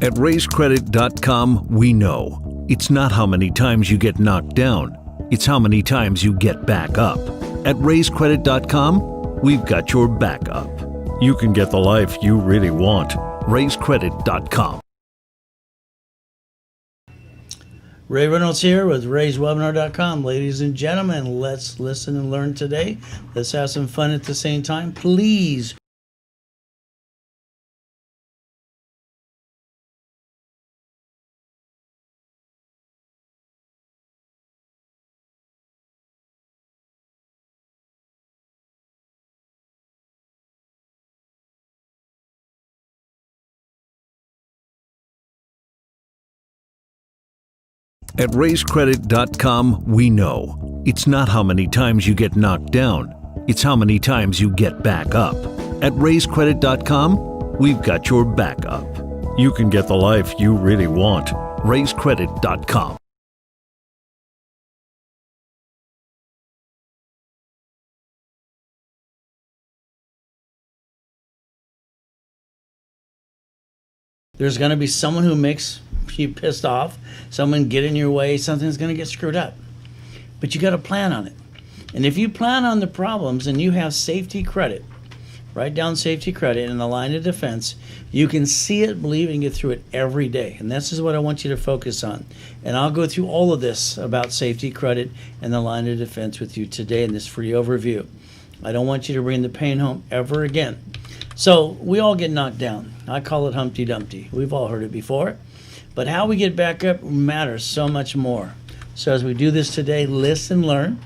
At RaiseCredit.com, we know it's not how many times you get knocked down, it's how many times you get back up. At RaiseCredit.com, we've got your back up. You can get the life you really want. RaiseCredit.com. Ray Reynolds here with RaiseWebinar.com. Ladies and gentlemen, let's listen and learn today. Let's have some fun at the same time. Please. At RaiseCredit.com, we know it's not how many times you get knocked down, it's how many times you get back up. At RaiseCredit.com, we've got your back up. You can get the life you really want. RaiseCredit.com. There's going to be someone who makes you pissed off, someone get in your way, something's going to get screwed up. But you got to plan on it. And if you plan on the problems and you have safety credit, write down safety credit in the line of defense, you can see it, believe it, and get through it every day. And this is what I want you to focus on. And I'll go through all of this about safety credit and the line of defense with you today in this free overview. I don't want you to bring the pain home ever again. So we all get knocked down. I call it Humpty Dumpty. We've all heard it before. But how we get back up matters so much more. So as we do this today, listen, learn.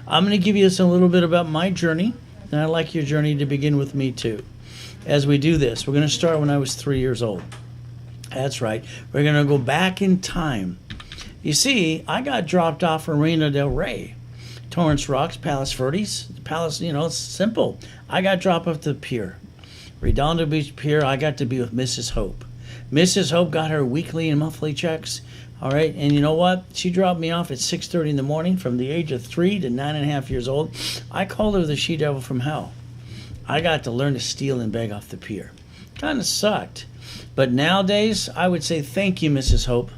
I'm going to give you a little bit about my journey, and I'd like your journey to begin with me too. As we do this, we're going to start when I was 3 years old. That's right. We're going to go back in time. You see, I got dropped off from Marina del Rey, Torrance Rocks, Palos Verdes. Palos, it's simple. I got dropped off the pier. Redondo Beach Pier, I got to be with Mrs. Hope. Mrs. Hope got her weekly and monthly checks. All right, and you know what? She dropped me off at 6:30 in the morning from the age of 3 to 9.5 years old. I called her the she-devil from hell. I got to learn to steal and beg off the pier. Kind of sucked. But nowadays, I would say thank you, Mrs. Hope.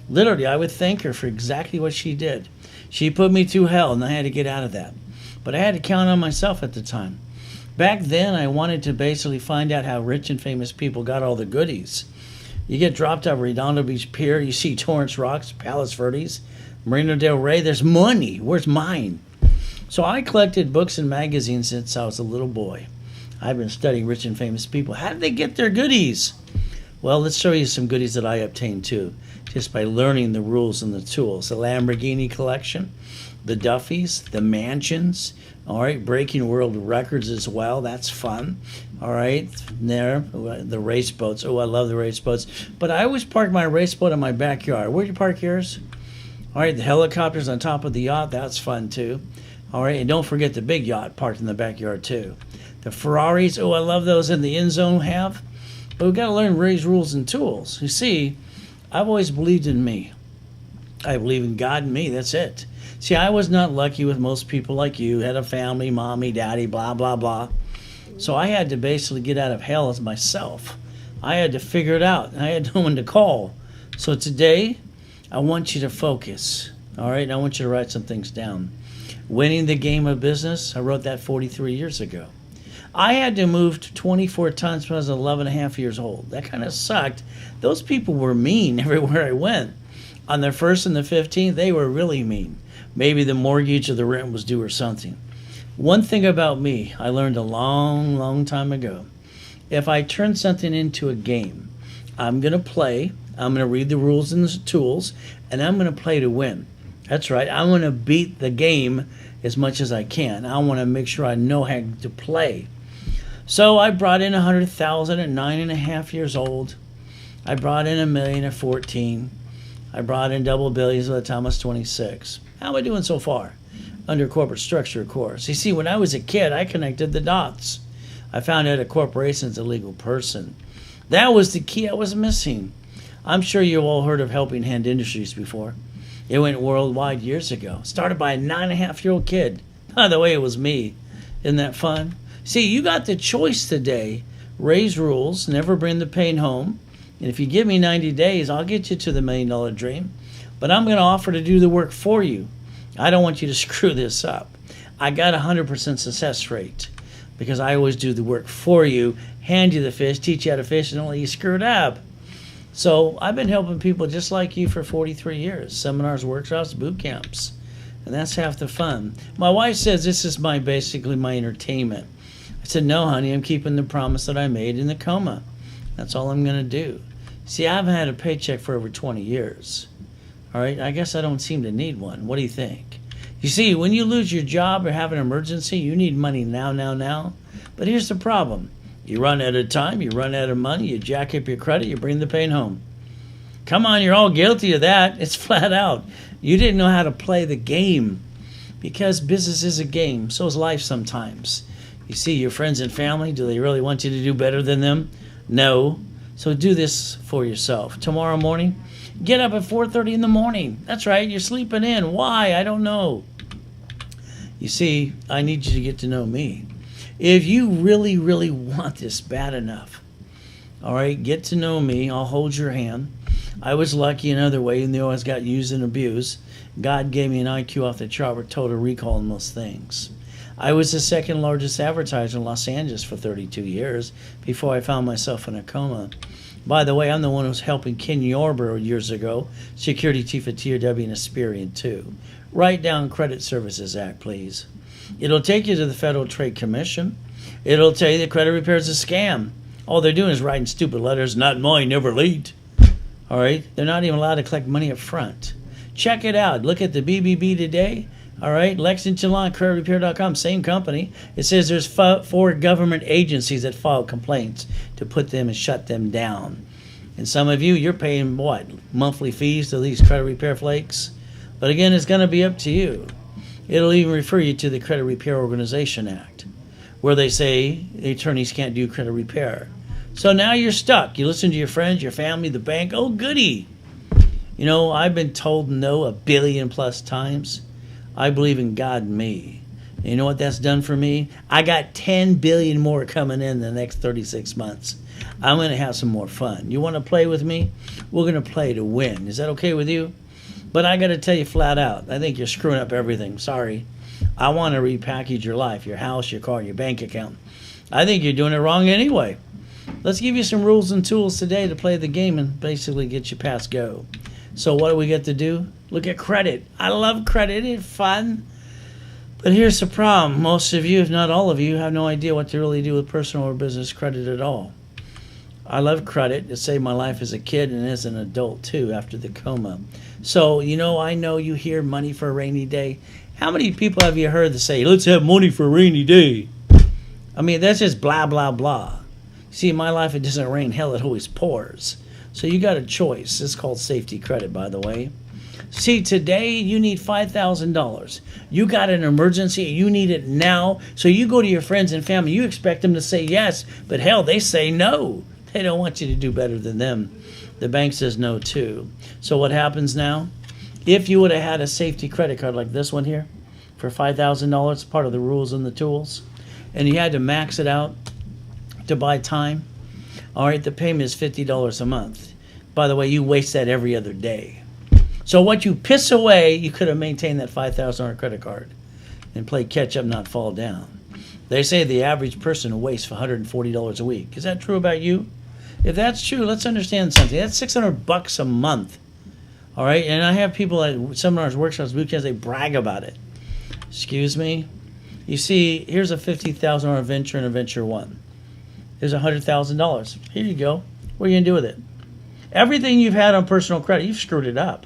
Literally, I would thank her for exactly what she did. She put me through hell, and I had to get out of that. But I had to count on myself at the time. Back then, I wanted to basically find out how rich and famous people got all the goodies. You get dropped off Redondo Beach Pier, you see Torrance Rocks, Palos Verdes, Marina del Rey, there's money. Where's mine? So I collected books and magazines since I was a little boy. I've been studying rich and famous people. How did they get their goodies? Well, let's show you some goodies that I obtained too, just by learning the rules and the tools. The Lamborghini collection, the Duffys, the mansions, all right, breaking world records as well. That's fun. All right, there, the race boats. Oh, I love the race boats. But I always park my race boat in my backyard. Where'd you park yours? All right, the helicopters on top of the yacht. That's fun too. All right, and don't forget the big yacht parked in the backyard too. The Ferraris. Oh, I love those in the end zone have. But we've got to learn Ray's rules and tools. You see, I've always believed in me. I believe in God and me. That's it. See, I was not lucky with most people like you. Had a family, mommy, daddy, blah, blah, blah. So I had to basically get out of hell as myself. I had to figure it out. I had no one to call. So today, I want you to focus. All right? And I want you to write some things down. Winning the game of business, I wrote that 43 years ago. I had to move 24 times when I was 11 and a half years old. That kind of sucked. Those people were mean everywhere I went. On the 1st and the 15th, they were really mean. Maybe the mortgage or the rent was due or something. One thing about me, I learned a long, long time ago. If I turn something into a game, I'm going to play, I'm going to read the rules and the tools, and I'm going to play to win. That's right. I want to beat the game as much as I can. I want to make sure I know how to play. So I brought in 100,000 at 9.5 years old. I brought in $1 million at 14. I brought in double billions by the time I was 26. How am I doing so far? Under corporate structure, of course. You see, when I was a kid, I connected the dots. I found out a corporation is a legal person. That was the key I was missing. I'm sure you've all heard of Helping Hand Industries before. It went worldwide years ago. Started by a 9.5-year-old kid. By the way, it was me. Isn't that fun? See, you got the choice today. Raise rules, never bring the pain home. And if you give me 90 days, I'll get you to the $1 million dream. But I'm going to offer to do the work for you. I don't want you to screw this up. I got a 100% success rate because I always do the work for you, hand you the fish, teach you how to fish, and don't let you screw it up. So I've been helping people just like you for 43 years. Seminars, workshops, boot camps. And that's half the fun. My wife says this is basically my entertainment. I said, no, honey, I'm keeping the promise that I made in the coma. That's all I'm going to do. See, I haven't had a paycheck for over 20 years. All right, I guess I don't seem to need one. What do you think? You see, when you lose your job or have an emergency, you need money now. But here's the problem. You run out of time, you run out of money, you jack up your credit, you bring the pain home. Come on, you're all guilty of that. It's flat out. You didn't know how to play the game because business is a game. So is life sometimes. You see, your friends and family, do they really want you to do better than them? No. So do this for yourself. Tomorrow morning, get up at 4:30 in the morning. That's right, you're sleeping in. Why? I don't know. You see, I need you to get to know me. If you really, really want this bad enough, all right, get to know me. I'll hold your hand. I was lucky another way, and they always got used and abused. God gave me an IQ off the chart with total recall in most things. I was the second largest advertiser in Los Angeles for 32 years before I found myself in a coma. By the way, I'm the one who was helping Ken Yarborough years ago, security chief at TRW and Asperian too. Write down Credit Services Act, please. It'll take you to the Federal Trade Commission. It'll tell you that credit repair is a scam. All they're doing is writing stupid letters, not mine, never late. All right? They're not even allowed to collect money up front. Check it out. Look at the BBB today. All right? Lexington Law, creditrepair.com, same company. It says there's 4 government agencies that file complaints to put them and shut them down. And some of you, you're paying, what, monthly fees to these credit repair flakes? But again, it's going to be up to you. It'll even refer you to the Credit Repair Organization Act, where they say the attorneys can't do credit repair. So now you're stuck. You listen to your friends, your family, the bank. Oh, goody. You know, I've been told no 1 billion plus times. I believe in God and me. And you know what that's done for me? I got 10 billion more coming in the next 36 months. I'm going to have some more fun. You want to play with me? We're going to play to win. Is that okay with you? But I got to tell you flat out, I think you're screwing up everything. Sorry. I want to repackage your life, your house, your car, your bank account. I think you're doing it wrong anyway. Let's give you some rules and tools today to play the game and basically get you past go. So what do we get to do? Look at credit. I love credit. It's fun. But here's the problem. Most of you, if not all of you, have no idea what to really do with personal or business credit at all. I love credit. It saved my life as a kid and as an adult too after the coma. So, you know, I know you hear money for a rainy day. How many people have you heard that say, let's have money for a rainy day? I mean, that's just blah, blah, blah. See, in my life, it doesn't rain. Hell, it always pours. So you got a choice. It's called safety credit, by the way. See, today you need $5,000. You got an emergency. You need it now. So you go to your friends and family. You expect them to say yes. But hell, they say no. They don't want you to do better than them. The bank says no, too. So what happens now? If you would have had a safety credit card like this one here for $5,000, part of the rules and the tools, and you had to max it out to buy time, all right, the payment is $50 a month. By the way, you waste that every other day. So what you piss away, you could have maintained that $5,000 credit card and play catch up, not fall down. They say the average person wastes $140 a week. Is that true about you? If that's true, let's understand something. That's $600 a month. All right, and I have people at seminars, workshops, boot camps, they brag about it. Excuse me? You see, here's a $50,000 venture and a venture one. Here's $100,000. Here you go. What are you going to do with it? Everything you've had on personal credit, you've screwed it up.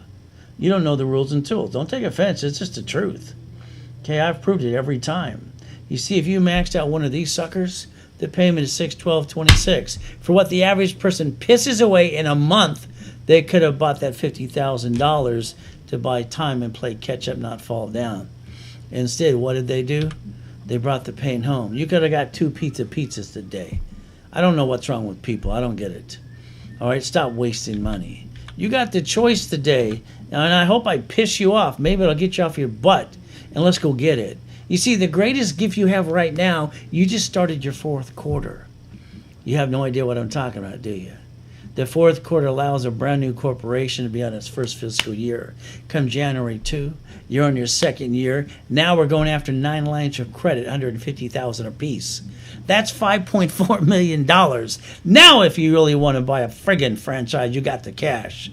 You don't know the rules and tools. Don't take offense. It's just the truth. Okay, I've proved it every time. You see, if you maxed out one of these suckers, the payment is $6, $12, $26. For what the average person pisses away in a month, they could have bought that $50,000 to buy time and play catch up, not fall down. Instead, what did they do? They brought the pain home. You could have got 2 pizzas today. I don't know what's wrong with people. I don't get it. All right, stop wasting money. You got the choice today, and I hope I piss you off. Maybe it'll get you off your butt, and let's go get it. You see, the greatest gift you have right now, you just started your 4th quarter. You have no idea what I'm talking about, do you? The fourth quarter allows a brand new corporation to be on its first fiscal year. Come January 2, you're on your second year. Now we're going after 9 lines of credit, $150,000 apiece. That's $5.4 million. Now if you really want to buy a friggin' franchise, you got the cash.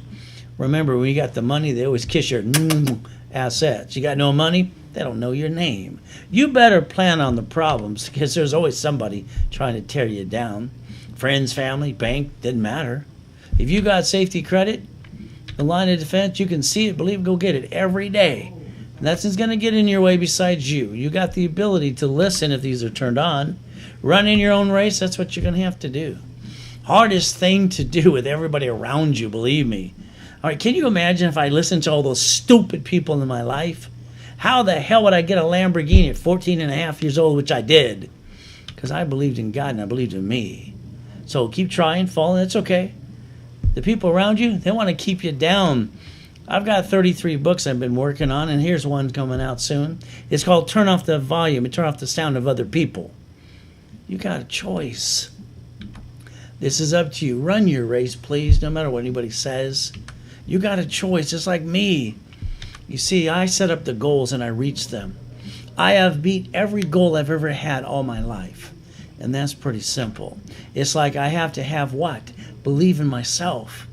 Remember, when you got the money, they always kiss your assets. You got no money, they don't know your name. You better plan on the problems, because there's always somebody trying to tear you down. Friends, family, bank, didn't matter. If you got safety credit, the line of defense, you can see it, believe it, go get it every day. Nothing's going to get in your way besides you. You got the ability to listen if these are turned on. Running your own race, that's what you're going to have to do. Hardest thing to do with everybody around you, believe me. All right, can you imagine if I listened to all those stupid people in my life? How the hell would I get a Lamborghini at 14 and a half years old, which I did? Because I believed in God and I believed in me. So keep trying, falling, it's okay. The people around you, they want to keep you down. I've got 33 books I've been working on, and here's one coming out soon. It's called Turn Off the Volume and Turn Off the Sound of Other People. You got a choice. This is up to you. Run your race, please, no matter what anybody says. You got a choice, just like me. You see, I set up the goals and I reach them. I have beat every goal I've ever had all my life. And that's pretty simple. It's like I have to have what? Believe in myself.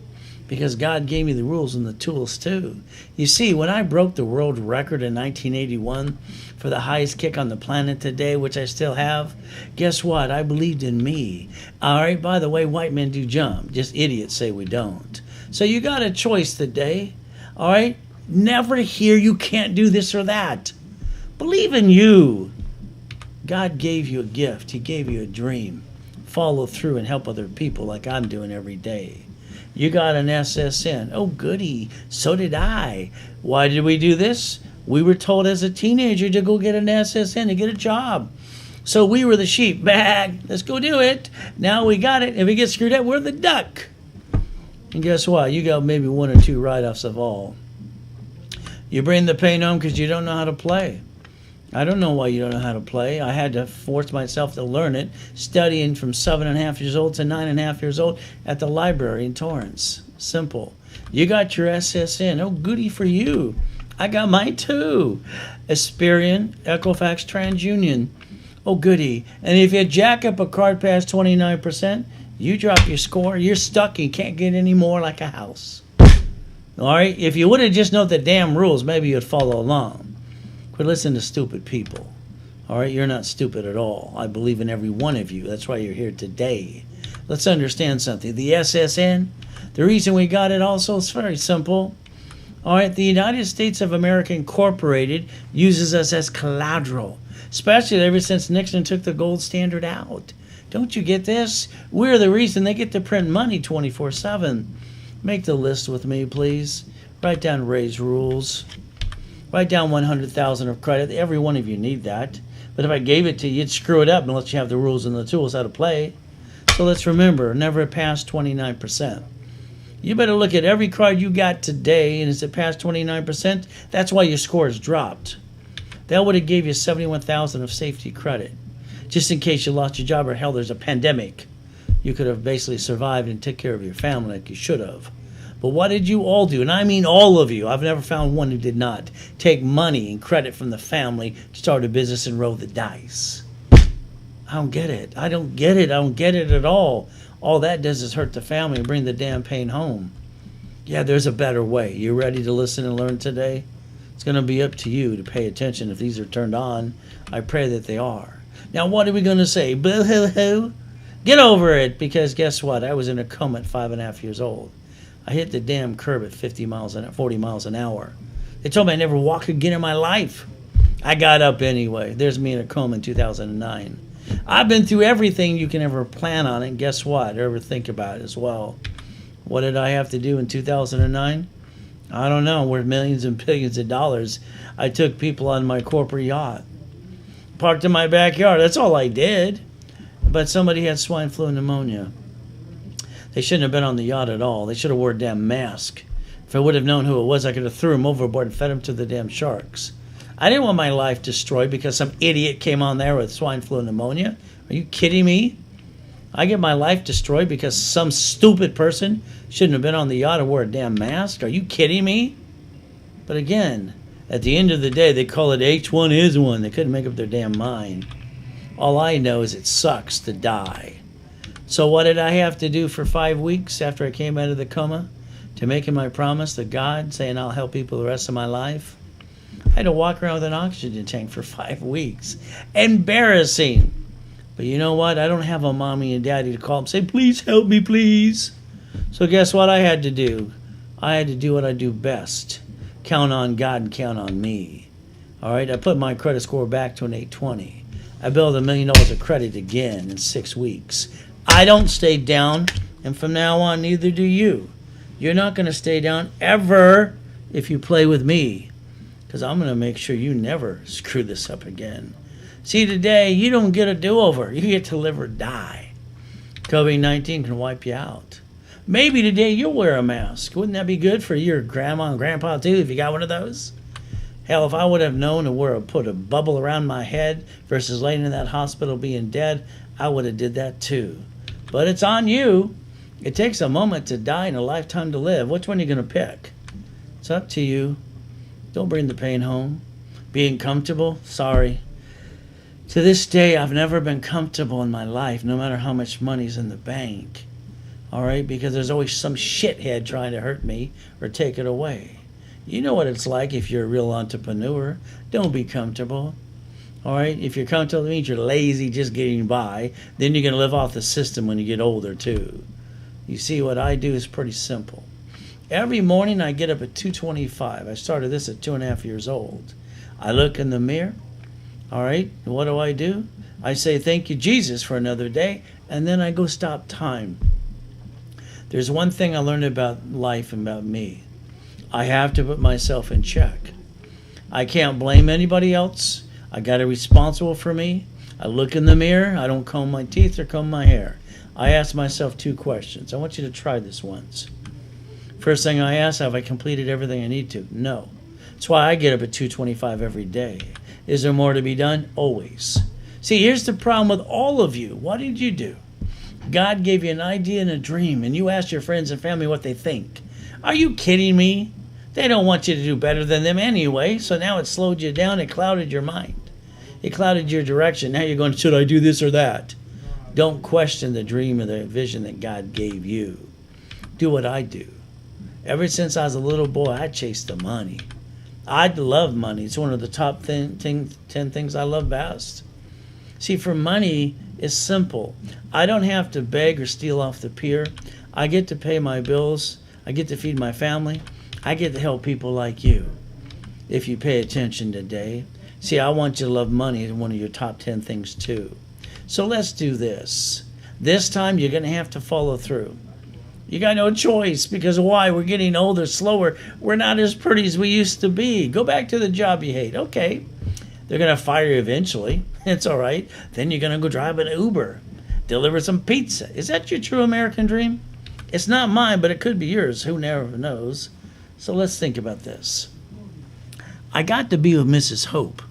Because God gave me the rules and the tools too. You see, when I broke the world record in 1981 for the highest kick on the planet today, which I still have, guess what? I believed in me. All right, by the way, white men do jump. Just idiots say we don't. So you got a choice today. All right? Never hear you can't do this or that. Believe in you. God gave you a gift. He gave you a dream. Follow through and help other people like I'm doing every day. You got an SSN. Oh, goody. So did I. Why did we do this? We were told as a teenager to go get an SSN to get a job. So we were the sheep. Bag. Let's go do it. Now we got it. If we get screwed up, we're the duck. And guess what? You got maybe 1 or 2 write-offs of all. You bring the pain home because you don't know how to play. I don't know why you don't know how to play. I had to force myself to learn it, studying from 7.5 years old to 9.5 years old at the library in Torrance. Simple. You got your SSN. Oh, goody for you. I got mine too. Aspirian, Equifax, TransUnion. Oh, goody. And if you jack up a card past 29%, you drop your score. You're stuck. You can't get any more like a house. All right? If you would have just known the damn rules, maybe you'd follow along. But listen to stupid people. All right, you're not stupid at all. I believe in every one of you. That's why you're here today. Let's understand something. The SSN, the reason we got it also is very simple. All right, the United States of America Incorporated uses us as collateral, especially ever since Nixon took the gold standard out. Don't you get this? We're the reason they get to print money 24/7. Make the list with me, please. Write down Ray's rules. Write down 100,000 of credit. Every one of you need that. But if I gave it to you, you'd screw it up unless you have the rules and the tools how to play. So let's remember, never past 29%. You better look at every card you got today, and is it past 29%? That's why your score has dropped. That would have gave you 71,000 of safety credit. Just in case you lost your job or hell, there's a pandemic. You could have basically survived and took care of your family like you should have. But what did you all do? And I mean all of you. I've never found one who did not take money and credit from the family to start a business and roll the dice. I don't get it. I don't get it. I don't get it at all. All that does is hurt the family and bring the damn pain home. Yeah, there's a better way. You ready to listen and learn today? It's going to be up to you to pay attention if these are turned on. I pray that they are. Now, what are we going to say? Boo-hoo-hoo? Get over it, because guess what? I was in a coma at 5.5 years old. I hit the damn curb at 40 miles an hour. They told me I'd never walk again in my life. I got up anyway. There's me in a coma in 2009. I've been through everything you can ever plan on, and guess what? Or ever think about it as well. What did I have to do in 2009? I don't know. Worth millions and billions of dollars. I took people on my corporate yacht. Parked in my backyard. That's all I did. But somebody had swine flu and pneumonia. They shouldn't have been on the yacht at all. They should have wore a damn mask. If I would have known who it was, I could have threw him overboard and fed him to the damn sharks. I didn't want my life destroyed because some idiot came on there with swine flu and pneumonia. Are you kidding me? I get my life destroyed because some stupid person shouldn't have been on the yacht or wore a damn mask? Are you kidding me? But again, at the end of the day, they call it H1N1. They couldn't make up their damn mind. All I know is it sucks to die. So what did I have to do for 5 weeks after I came out of the coma to making my promise to God, saying I'll help people the rest of my life? I had to walk around with an oxygen tank for 5 weeks. Embarrassing. But you know what? I don't have a mommy and daddy to call and say, please help me, please. So guess what I had to do? I had to do what I do best. Count on God and count on me. All right? I put my credit score back to an 820. I built $1 million of credit again in 6 weeks. I don't stay down, and from now on, neither do you. You're not going to stay down ever if you play with me, because I'm going to make sure you never screw this up again. See, today, you don't get a do-over. You get to live or die. COVID-19 can wipe you out. Maybe today you'll wear a mask. Wouldn't that be good for your grandma and grandpa, too, if you got one of those? Hell, if I would have known to put a bubble around my head versus laying in that hospital being dead, I would have did that, too. But it's on you. It takes a moment to die and a lifetime to live. Which one are you going to pick? It's up to you. Don't bring the pain home. Being comfortable? Sorry. To this day, I've never been comfortable in my life, no matter how much money's in the bank. All right? Because there's always some shithead trying to hurt me or take it away. You know what it's like if you're a real entrepreneur. Don't be comfortable. All right? If you're comfortable, it means you're lazy, just getting by. Then you're going to live off the system when you get older, too. You see, what I do is pretty simple. Every morning I get up at 2:25. I started this at 2.5 years old. I look in the mirror. All right? And what do? I say, thank you, Jesus, for another day. And then I go stop time. There's one thing I learned about life and about me. I have to put myself in check. I can't blame anybody else. I got to be responsible for me. I look in the mirror. I don't comb my teeth or comb my hair. I ask myself 2 questions. I want you to try this once. First thing I ask, have I completed everything I need to? No. That's why I get up at 2:25 every day. Is there more to be done? Always. See, here's the problem with all of you. What did you do? God gave you an idea and a dream, and you asked your friends and family what they think. Are you kidding me? They don't want you to do better than them anyway, so now it slowed you down. It clouded your mind. It clouded your direction. Now you're going, should I do this or that? Don't question the dream or the vision that God gave you. Do what I do. Ever since I was a little boy, I chased the money. I love money. It's one of the top 10 things I love best. See, for money, it's simple. I don't have to beg or steal off the pier. I get to pay my bills. I get to feed my family. I get to help people like you. If you pay attention today. See, I want you to love money as one of your top 10 things too. So let's do this. This time you're going to have to follow through. You got no choice, because why? We're getting older, slower. We're not as pretty as we used to be. Go back to the job you hate. Okay. They're going to fire you eventually. It's all right. Then you're going to go drive an Uber. Deliver some pizza. Is that your true American dream? It's not mine, but it could be yours. Who never knows? So let's think about this. I got to be with Mrs. Hope.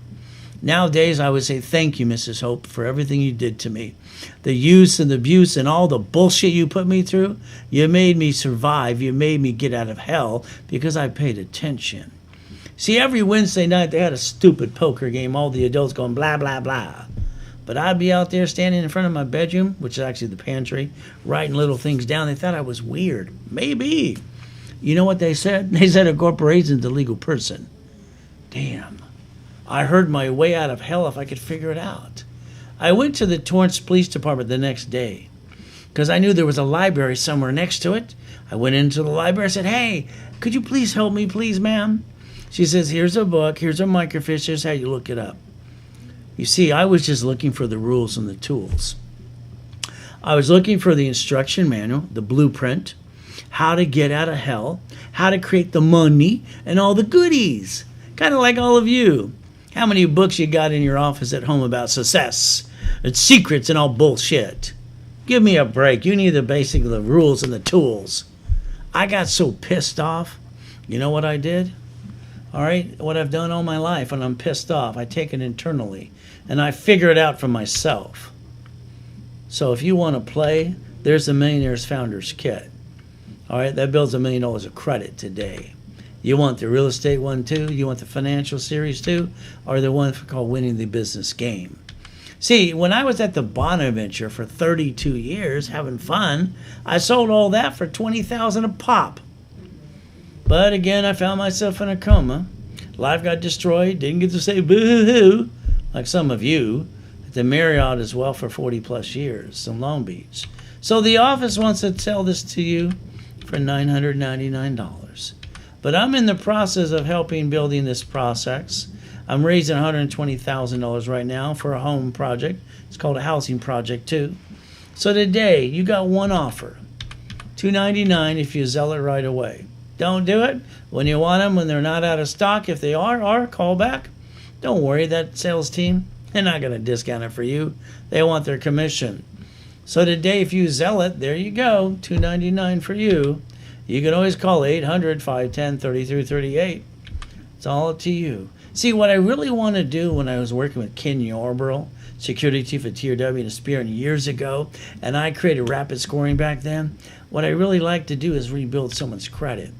Nowadays, I would say, thank you, Mrs. Hope, for everything you did to me. The use and the abuse and all the bullshit you put me through, you made me survive. You made me get out of hell because I paid attention. See, every Wednesday night, they had a stupid poker game, all the adults going blah, blah, blah. But I'd be out there standing in front of my bedroom, which is actually the pantry, writing little things down. They thought I was weird. Maybe. You know what they said? They said a corporation's a legal person. Damn. I heard my way out of hell if I could figure it out. I went to the Torrance Police Department the next day because I knew there was a library somewhere next to it. I went into the library. I said, hey, could you please help me, please, ma'am? She says, here's a book. Here's a microfiche. Here's how you look it up. You see, I was just looking for the rules and the tools. I was looking for the instruction manual, the blueprint, how to get out of hell, how to create the money, and all the goodies. Kind of like all of you. How many books you got in your office at home about success and secrets and all bullshit? Give me a break. You need the rules and the tools. I got so pissed off. You know what I did? All right, what I've done all my life when I'm pissed off, I take it internally and I figure it out for myself. So if you want to play, there's the Millionaires Founders Kit. All right, that builds $1 million of credit today. You want the real estate one too? You want the financial series too? Or the one called Winning the Business Game? See, when I was at the Bonaventure for 32 years having fun, I sold all that for $20,000 a pop. But again, I found myself in a coma. Life got destroyed. Didn't get to say boo-hoo, like some of you, at the Marriott as well for 40 plus years in Long Beach. So the office wants to sell this to you for $999. But I'm in the process of helping building this process. I'm raising $120,000 right now for a home project. It's called a housing project too. So today, you got one offer. $299 if you sell it right away. Don't do it when you want them, when they're not out of stock. If they are, call back. Don't worry, that sales team, they're not going to discount it for you. They want their commission. So today, if you sell it, there you go, $299 for you. You can always call 800-510-3338. It's all up to you. See, what I really want to do when I was working with Ken Yarborough, security chief at TRW and Spearn years ago, and I created rapid scoring back then, what I really like to do is rebuild someone's credit.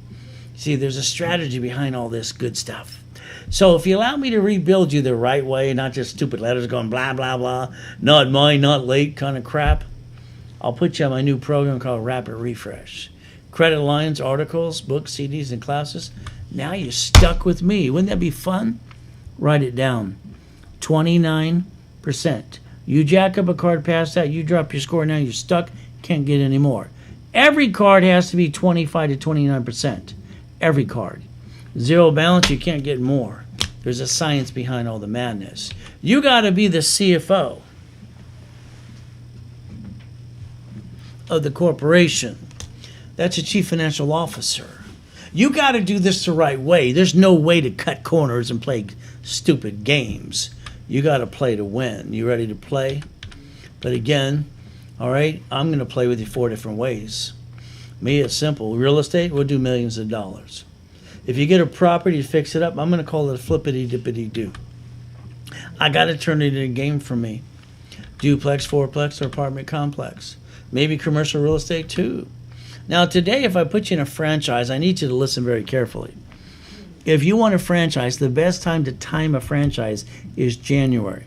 See, there's a strategy behind all this good stuff. So if you allow me to rebuild you the right way, not just stupid letters going blah, blah, blah, not mine, not late kind of crap, I'll put you on my new program called Rapid Refresh. Credit lines, articles, books, CDs, and classes. Now you're stuck with me. Wouldn't that be fun? Write it down. 29%. You jack up a card past that, you drop your score, now you're stuck, can't get any more. Every card has to be 25 to 29%. Every card. Zero balance, you can't get more. There's a science behind all the madness. You got to be the CFO of the corporation. That's a chief financial officer. You got to do this the right way. There's no way to cut corners and play stupid games. You got to play to win. You ready to play? But again, all right, I'm going to play with you 4 different ways. Me, it's simple. Real estate, we'll do millions of dollars. If you get a property to fix it up, I'm going to call it a flippity-dippity-do. I got to turn it into a game for me. Duplex, fourplex, or apartment complex. Maybe commercial real estate too. Now today, if I put you in a franchise, I need you to listen very carefully. If you want a franchise, the best time to time a franchise is January.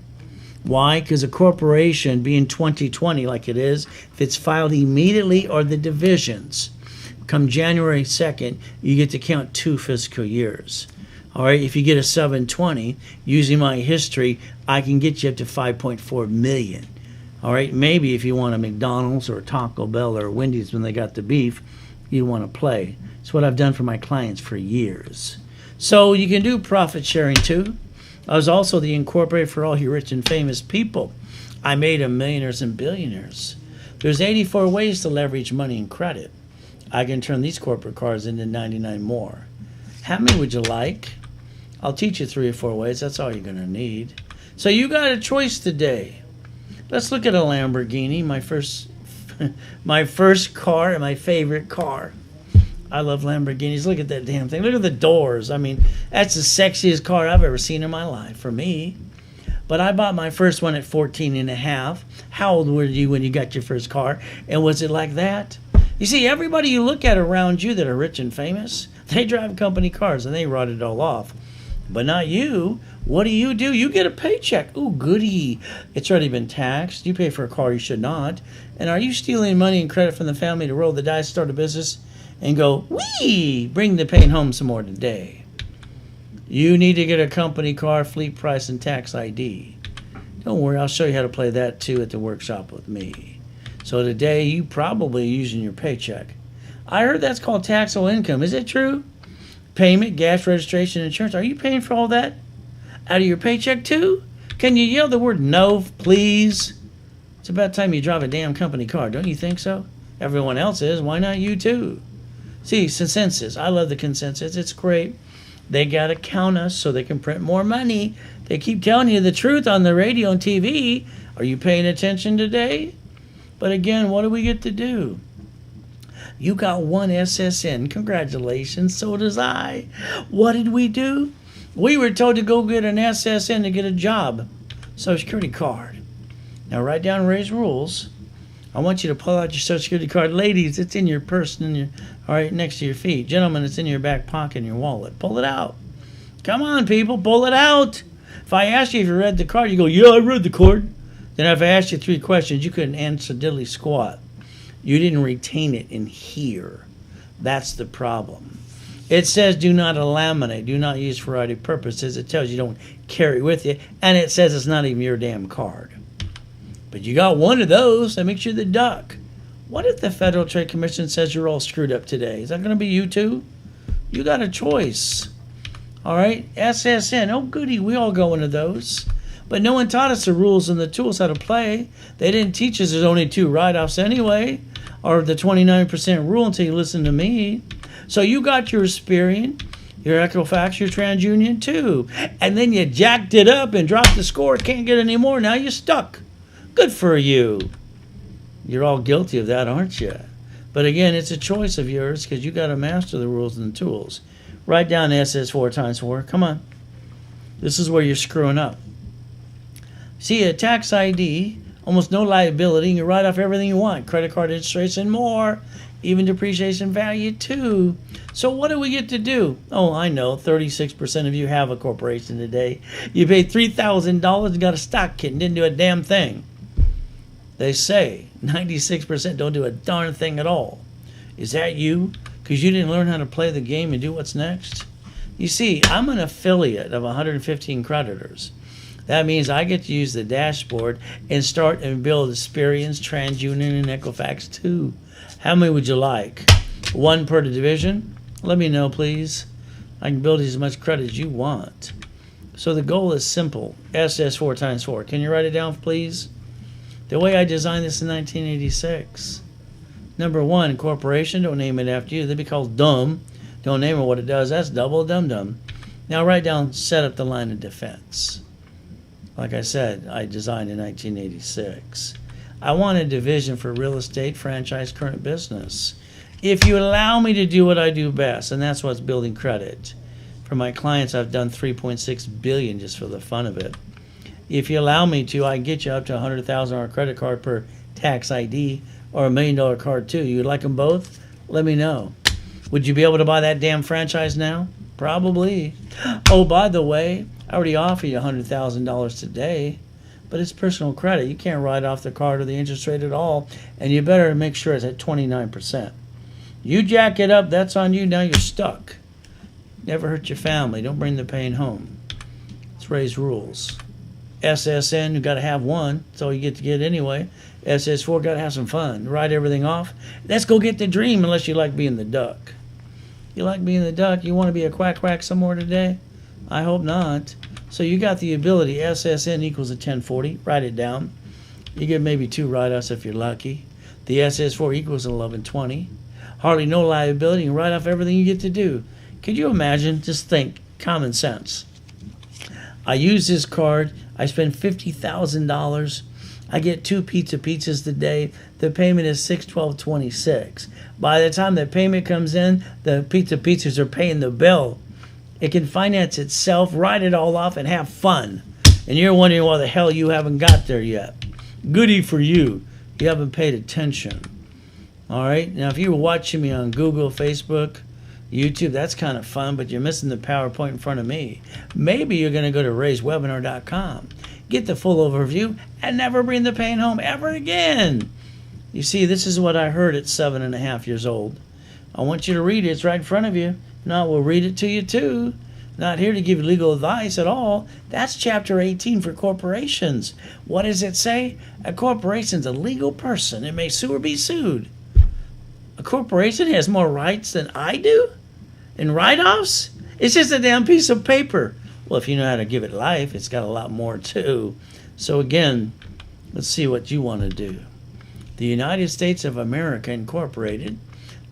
Why? Because a corporation, being 2020 like it is, if it's filed immediately or the divisions, come January 2nd, you get to count 2 fiscal years. All right, if you get a 720, using my history, I can get you up to 5.4 million. All right, maybe if you want a McDonald's or a Taco Bell or a Wendy's when they got the beef, you want to play. It's what I've done for my clients for years. So you can do profit sharing too. I was also the incorporator for all you rich and famous people. I made them millionaires and billionaires. There's 84 ways to leverage money and credit. I can turn these corporate cards into 99 more. How many would you like? I'll teach you 3 or 4 ways. That's all you're going to need. So you got a choice today. Let's look at a Lamborghini, my first car and my favorite car. I love Lamborghinis. Look at that damn thing. Look at the doors. I mean, that's the sexiest car I've ever seen in my life for me. But I bought my first one at 14 and a half. How old were you when you got your first car? And was it like that? You see, everybody you look at around you that are rich and famous, they drive company cars and they write it all off. But not you. What do? You get a paycheck. Ooh, goody. It's already been taxed. You pay for a car you should not. And are you stealing money and credit from the family to roll the dice, start a business, and go, wee, bring the pain home some more today? You need to get a company car, fleet price, and tax ID. Don't worry, I'll show you how to play that too at the workshop with me. So today, you probably are using your paycheck. I heard that's called taxable income. Is it true? Payment, gas registration, insurance. Are you paying for all that out of your paycheck too? Can you yell the word no, please? It's about time you drive a damn company car, don't you think so? Everyone else is. Why not you too? See, consensus. I love the consensus. It's great. They got to count us so they can print more money. They keep telling you the truth on the radio and TV. Are you paying attention today? But again, what do we get to do? You got one SSN. Congratulations. So does I. What did we do? We were told to go get an SSN to get a job. Social Security card. Now write down Ray's rules. I want you to pull out your Social Security card. Ladies, it's in your purse, all right, next to your feet. Gentlemen, it's in your back pocket in your wallet. Pull it out. Come on, people, pull it out. If I ask you if you read the card, you go, yeah, I read the card. Then if I asked you 3 questions, you couldn't answer diddly squat. You didn't retain it in here. That's the problem. It says do not laminate, do not use for variety of purposes. It tells you don't carry it with you, and it says it's not even your damn card. But you got one of those, that makes you the duck. What if the Federal Trade Commission says you're all screwed up today? Is that going to be you too? You got a choice. All right, SSN, oh goody, we all go into those. But no one taught us the rules and the tools how to play. They didn't teach us there's only 2 write-offs anyway, or the 29% rule until you listen to me. So you got your Experian, your Equifax, your TransUnion too. And then you jacked it up and dropped the score. Can't get any more. Now you're stuck. Good for you. You're all guilty of that, aren't you? But again, it's a choice of yours because you got to master the rules and the tools. Write down SS4 times 4. Come on. This is where you're screwing up. See, a tax ID, almost no liability, and you write off everything you want. Credit card interest rates and more. Even depreciation value too. So what do we get to do? Oh, I know, 36% of you have a corporation today. You paid $3,000 and got a stock kit and didn't do a damn thing. They say 96% don't do a darn thing at all. Is that you? Because you didn't learn how to play the game and do what's next? You see, I'm an affiliate of 115 creditors. That means I get to use the dashboard and start and build Experian, TransUnion, and Equifax too. How many would you like? 1 per division? Let me know, please. I can build as much credit as you want. So the goal is simple. SS4 times 4. Can you write it down, please? The way I designed this in 1986. Number 1, corporation. Don't name it after you. They'd be called dumb. Don't name it what it does. That's double dum-dum. Now write down, set up the line of defense. Like I said, I designed in 1986. I want a division for real estate, franchise, current business. If you allow me to do what I do best, and that's what's building credit. For my clients, I've done $3.6 billion just for the fun of it. If you allow me to, I can get you up to a $100,000 credit card per tax ID or $1 million card too. You'd like them both? Let me know. Would you be able to buy that damn franchise now? Probably. Oh, by the way, I already offer you $100,000 today. But it's personal credit. You can't write off the card or the interest rate at all, and you better make sure it's at 29%. You jack it up, that's on you. Now you're stuck. Never hurt your family. Don't bring the pain home. Let's raise rules. SSN, you got to have 1. That's all you get to get anyway. SS4, got to have some fun. Write everything off. Let's go get the dream unless you like being the duck. You like being the duck? You want to be a quack somewhere today? I hope not. So you got the ability, SSN equals a 1040. Write it down. You get maybe 2 write-offs if you're lucky. The SS4 equals an 1120. Hardly no liability and write off everything you get to do. Could you imagine? Just think, common sense. I use this card. I spend $50,000. I get 2 pizzas today. The payment is $612.26. By the time the payment comes in, the pizzas are paying the bill. It can finance itself, write it all off, and have fun. And you're wondering why the hell you haven't got there yet. Goody for you. You haven't paid attention. All right? Now, if you were watching me on Google, Facebook, YouTube, that's kind of fun, but you're missing the PowerPoint in front of me. Maybe you're going to go to raisewebinar.com, get the full overview, and never bring the pain home ever again. You see, this is what I heard at 7.5 years old. I want you to read it. It's right in front of you. No, we'll read it to you too. Not here to give you legal advice at all. That's chapter 18 for corporations. What does it say? A corporation's a legal person. It may sue or be sued. A corporation has more rights than I do? And write-offs? It's just a damn piece of paper. Well, if you know how to give it life, it's got a lot more too. So again, let's see what you want to do. The United States of America Incorporated,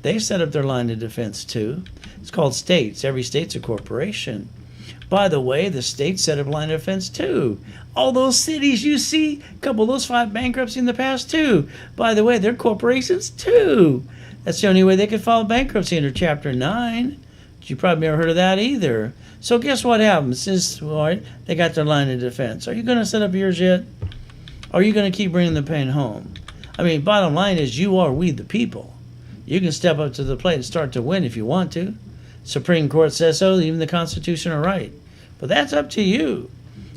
they set up their line of defense too. It's called states. Every state's a corporation. By the way, the states set up line of defense too. All those cities you see, a couple of those 5 bankruptcy in the past too. By the way, they're corporations too. That's the only way they could file bankruptcy under Chapter 9. But you probably never heard of that either. So guess what happens? They got their line of defense. Are you going to set up yours yet? Or are you going to keep bringing the pain home? I mean, bottom line is you are we the people. You can step up to the plate and start to win if you want to. Supreme Court says so, even the Constitution are right. But that's up to you.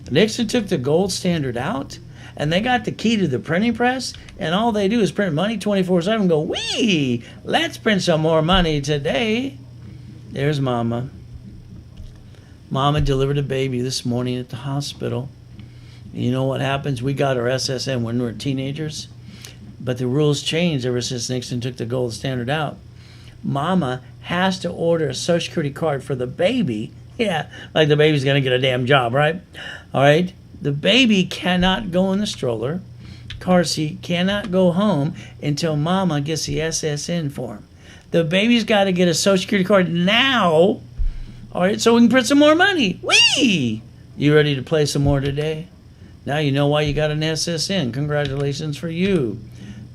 Nixon took the gold standard out, and they got the key to the printing press, and all they do is print money 24/7 and go, wee, let's print some more money today. There's Mama. Mama delivered a baby this morning at the hospital. You know what happens? We got our SSN when we were teenagers, but the rules changed ever since Nixon took the gold standard out. Mama has to order a Social Security card for the baby. Yeah, like the baby's going to get a damn job, right? All right. The baby cannot go in the stroller. Car seat cannot go home until Mama gets the SSN form. The baby's got to get a Social Security card now. All right, so we can print some more money. Whee! You ready to play some more today? Now you know why you got an SSN. Congratulations for you.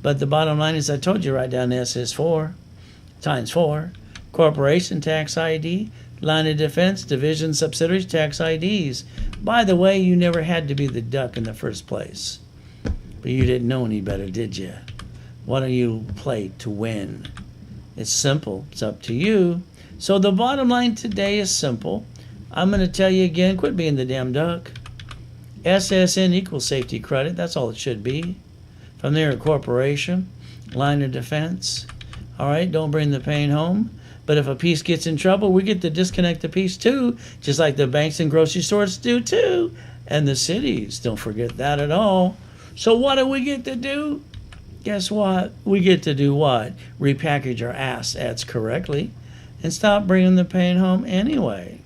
But the bottom line is I told you write down SS4 times 4. Corporation tax ID, line of defense, division, subsidiaries, tax IDs. By the way, you never had to be the duck in the first place. But you didn't know any better, did you? Why don't you play to win? It's simple. It's up to you. So the bottom line today is simple. I'm going to tell you again, quit being the damn duck. SSN equals safety credit. That's all it should be. From there, a corporation, line of defense. All right, don't bring the pain home. But if a piece gets in trouble, we get to disconnect the piece too, just like the banks and grocery stores do too. And the cities, don't forget that at all. So what do we get to do? Guess what? We get to do what? Repackage our assets correctly and stop bringing the pain home anyway.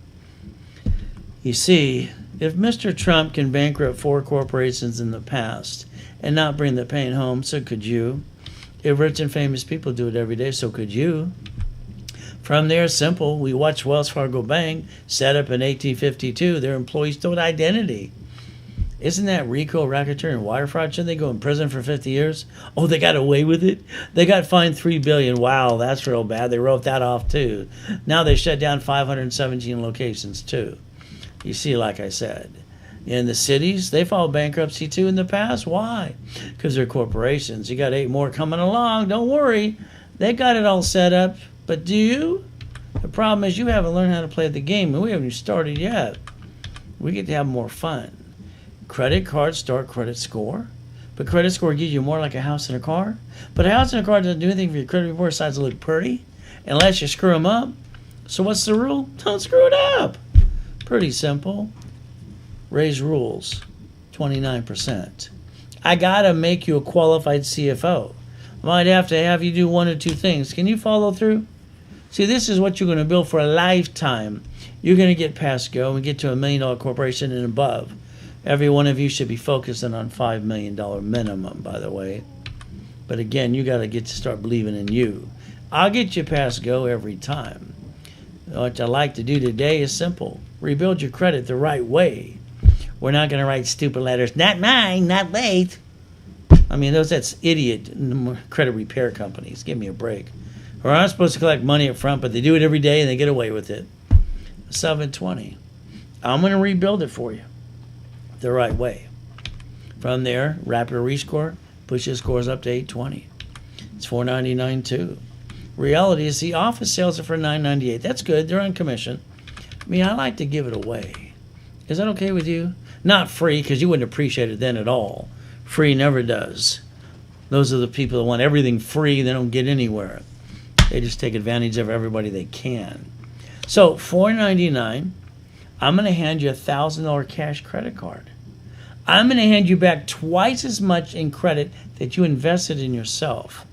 You see, if Mr. Trump can bankrupt 4 corporations in the past and not bring the pain home, so could you. If rich and famous people do it every day, so could you. From there, simple. We watched Wells Fargo Bank set up in 1852. Their employees stole identity. Isn't that RICO, racketeering, and wire fraud? Shouldn't they go in prison for 50 years? Oh, they got away with it? They got fined $3 billion. Wow, that's real bad. They wrote that off, too. Now they shut down 517 locations, too. You see, like I said, in the cities, they filed bankruptcy, too, in the past. Why? Because they're corporations. You got 8 more coming along. Don't worry. They got it all set up. But do you? The problem is you haven't learned how to play the game, and we haven't even started yet. We get to have more fun. Credit cards start credit score, but credit score gives you more like a house and a car. But a house and a car doesn't do anything for your credit report besides look pretty, unless you screw them up. So what's the rule? Don't screw it up. Pretty simple. Raise rules, 29%. I gotta make you a qualified CFO. Might have to have you do 1 or 2 things. Can you follow through? See, this is what you're going to build for a lifetime. You're going to get past go and get to $1 million corporation and above. Every one of you should be focusing on $5 million minimum, by the way. But again, you got to get to start believing in you. I'll get you past go every time. What I like to do today is simple. Rebuild your credit the right way. We're not going to write stupid letters. Not mine, not late. I mean, that's idiot credit repair companies. Give me a break. We're not supposed to collect money up front, but they do it every day and they get away with it. 720. I'm going to rebuild it for you the right way. From there, rapid rescore, push your scores up to 820. It's $4.99 too. Reality is the office sales are for $9.98. That's good. They're on commission. I mean, I like to give it away. Is that okay with you? Not free, because you wouldn't appreciate it then at all. Free never does. Those are the people that want everything free. They don't get anywhere. They just take advantage of everybody they can. So $4.99, I'm going to hand you a $1,000 cash credit card. I'm going to hand you back twice as much in credit that you invested in yourself.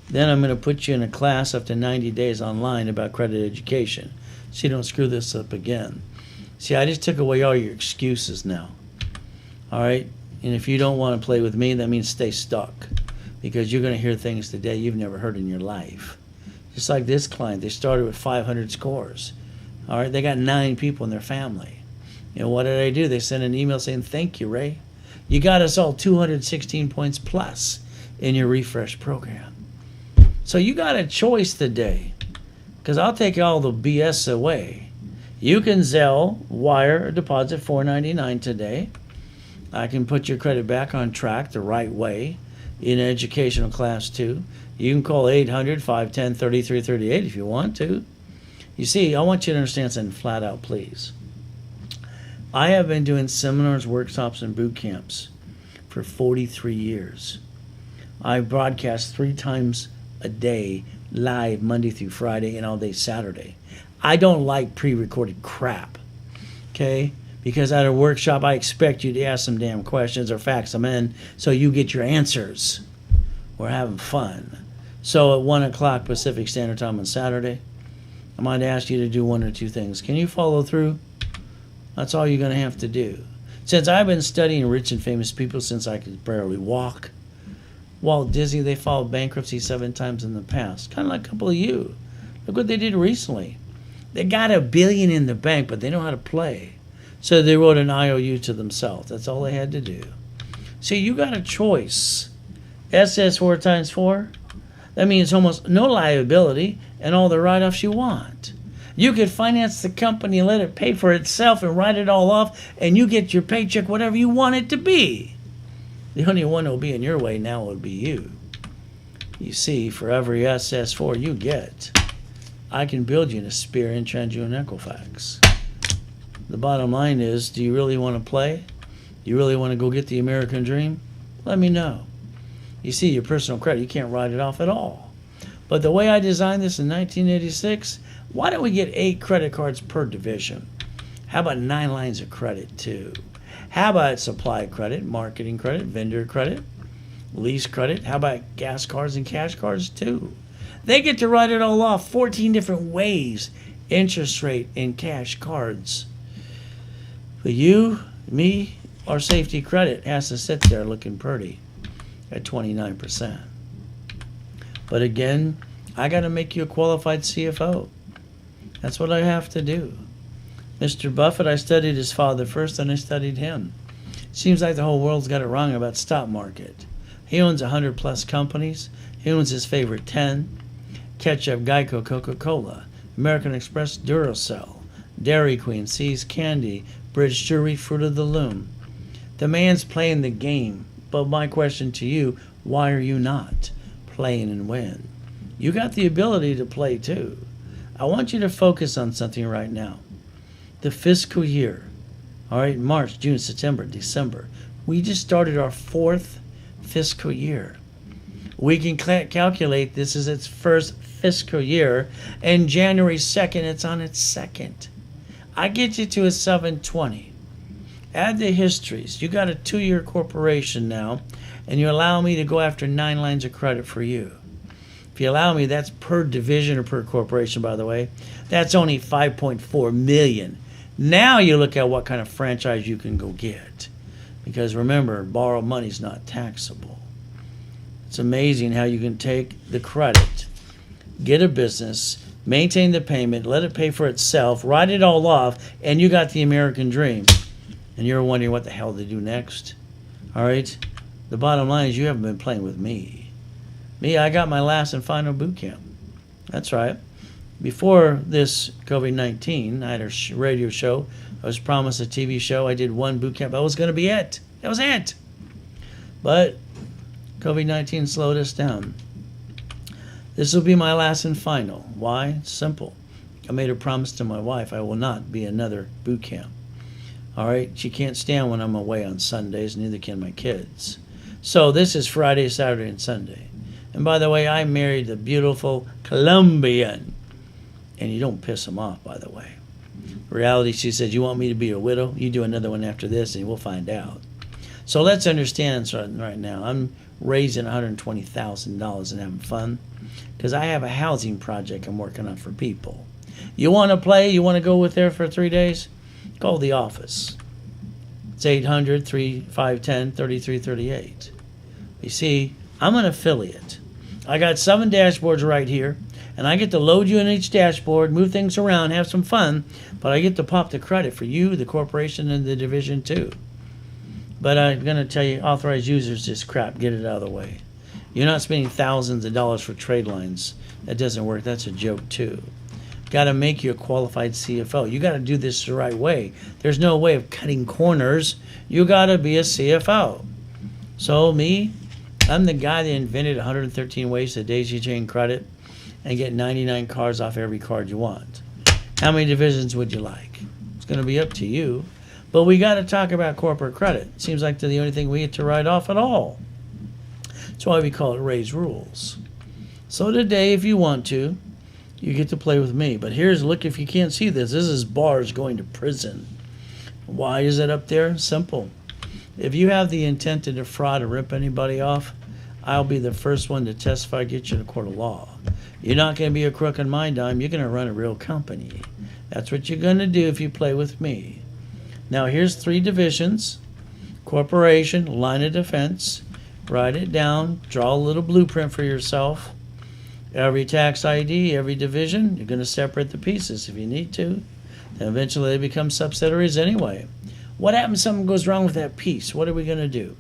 Then I'm going to put you in a class up to 90 days online about credit education, so you don't screw this up again. See, I just took away all your excuses now. All right? And if you don't want to play with me, that means stay stuck, because you're going to hear things today you've never heard in your life. Just like this client, they started with 500 scores. All right, they got 9 people in their family. And what did I do? They sent an email saying, thank you, Ray. You got us all 216 points plus in your refresh program. So you got a choice today, because I'll take all the BS away. You can Zelle, wire, or deposit $4.99 today. I can put your credit back on track the right way. in educational class too. You can call 800-510-3338 if you want to. You see, I want you to understand something flat out, please. I have been doing seminars, workshops, and boot camps for 43 years. I broadcast 3 times a day, live Monday through Friday and all day Saturday. I don't like pre-recorded crap, okay? Because at a workshop, I expect you to ask some damn questions or fax them in so you get your answers. We're having fun. So at 1 o'clock Pacific Standard Time on Saturday, I might ask you to do 1 or 2 things. Can you follow through? That's all you're going to have to do. Since I've been studying rich and famous people since I could barely walk, Walt Disney, they filed bankruptcy 7 times in the past. Kind of like a couple of you. Look what they did recently. They got $1 billion in the bank, but they know how to play. So they wrote an IOU to themselves. That's all they had to do. See, you got a choice. SS 4 times 4. That means almost no liability and all the write-offs you want. You could finance the company and let it pay for itself and write it all off, and you get your paycheck whatever you want it to be. The only one that will be in your way now will be you. You see, for every SS4 you get, I can build you in a Spear, Intrans, and Equifax. The bottom line is, do you really want to play? Do you really want to go get the American dream? Let me know. You see, your personal credit, you can't write it off at all. But the way I designed this in 1986, why don't we get 8 credit cards per division? How about 9 lines of credit too? How about supply credit, marketing credit, vendor credit, lease credit? How about gas cards and cash cards too? They get to write it all off 14 different ways, interest rate and cash cards. But you, me, our safety credit has to sit there looking pretty at 29%. But again, I got to make you a qualified CFO. That's what I have to do. Mr. Buffett, I studied his father first, then I studied him. Seems like the whole world's got it wrong about stock market. He owns 100 plus companies. He owns his favorite 10. Ketchup, Geico, Coca-Cola, American Express, Duracell, Dairy Queen, See's Candy, Bridge Jewelry, Fruit of the Loom. The man's playing the game. But my question to you, why are you not playing and win? You got the ability to play too. I want you to focus on something right now. The fiscal year. All right, March, June, September, December. We just started our 4th fiscal year. We can calculate this is its first fiscal year, and January 2nd, it's on its 2nd. I get you to a 720. Add the histories. You got a 2-year corporation now, and you allow me to go after 9 lines of credit for you. If you allow me, that's per division or per corporation, by the way. That's only $5.4 million. Now you look at what kind of franchise you can go get. Because remember, borrowed money is not taxable. It's amazing how you can take the credit, get a business, maintain the payment, let it pay for itself, write it all off, and you got the American dream. And you're wondering what the hell to do next. All right? The bottom line is you haven't been playing with me. I got my last and final boot camp. That's right. Before this COVID-19, I had a radio show. I was promised a TV show. I did 1 boot camp. That was going to be it. That was it. But COVID-19 slowed us down. This will be my last and final. Why? It's simple. I made a promise to my wife I will not be another boot camp. All right? She can't stand when I'm away on Sundays, neither can my kids. So this is Friday, Saturday, and Sunday. And by the way, I married the beautiful Colombian. And you don't piss them off, by the way. Reality, she says, you want me to be a widow? You do another one after this, and we'll find out. So let's understand right now. I'm raising $120,000 and having fun because I have a housing project I'm working on for people. You want to play? You want to go with there for 3 days? Call the office. It's 800-510-3338. You see, I'm an affiliate. I got 7 dashboards right here. And I get to load you in each dashboard, move things around, have some fun, but I get to pop the credit for you, the corporation, and the division too. But I'm going to tell you, authorized users is crap. Get it out of the way. You're not spending thousands of dollars for trade lines. That doesn't work. That's a joke too. Got to make you a qualified CFO. You got to do this the right way. There's no way of cutting corners. You got to be a CFO. So me, I'm the guy that invented 113 ways to daisy chain credit and get 99 cards off every card you want. How many divisions would you like? It's going to be up to you. But we got to talk about corporate credit. It seems like they're the only thing we get to write off at all. That's why we call it Ray's Rules. So today, if you want to, you get to play with me. But here's, look, if you can't see this is bars going to prison. Why is it up there? Simple. If you have the intent to defraud or rip anybody off, I'll be the first one to testify, get you to court of law. You're not going to be a crook on my dime. You're going to run a real company. That's what you're going to do if you play with me. Now, here's 3 divisions. Corporation, line of defense. Write it down. Draw a little blueprint for yourself. Every tax ID, every division, you're going to separate the pieces if you need to. Then eventually they become subsidiaries anyway. What happens if something goes wrong with that piece? What are we going to do?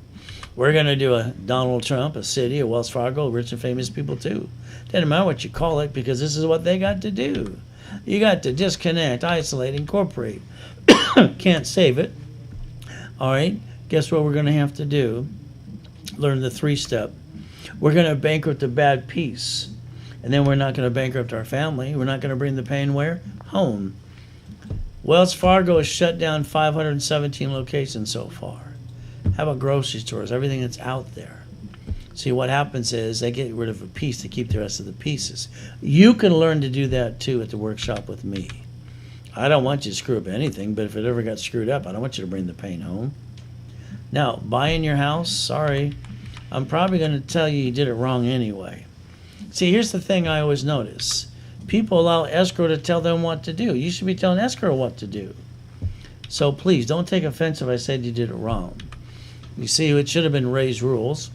We're going to do a Donald Trump, a Citi, a Wells Fargo, rich and famous people too. Doesn't matter what you call it, because this is what they got to do. You got to disconnect, isolate, incorporate. Can't save it. All right, guess what we're going to have to do? Learn the 3-step. We're going to bankrupt a bad piece. And then we're not going to bankrupt our family. We're not going to bring the pain where? Home. Wells Fargo has shut down 517 locations so far. How about grocery stores? Everything that's out there. See, what happens is they get rid of a piece to keep the rest of the pieces. You can learn to do that too at the workshop with me. I don't want you to screw up anything, but if it ever got screwed up, I don't want you to bring the pain home. Now, buying your house, sorry, I'm probably going to tell you did it wrong anyway. See, here's the thing I always notice. People allow escrow to tell them what to do. You should be telling escrow what to do. So please, don't take offense if I said you did it wrong. You see, it should have been Ray's Rules.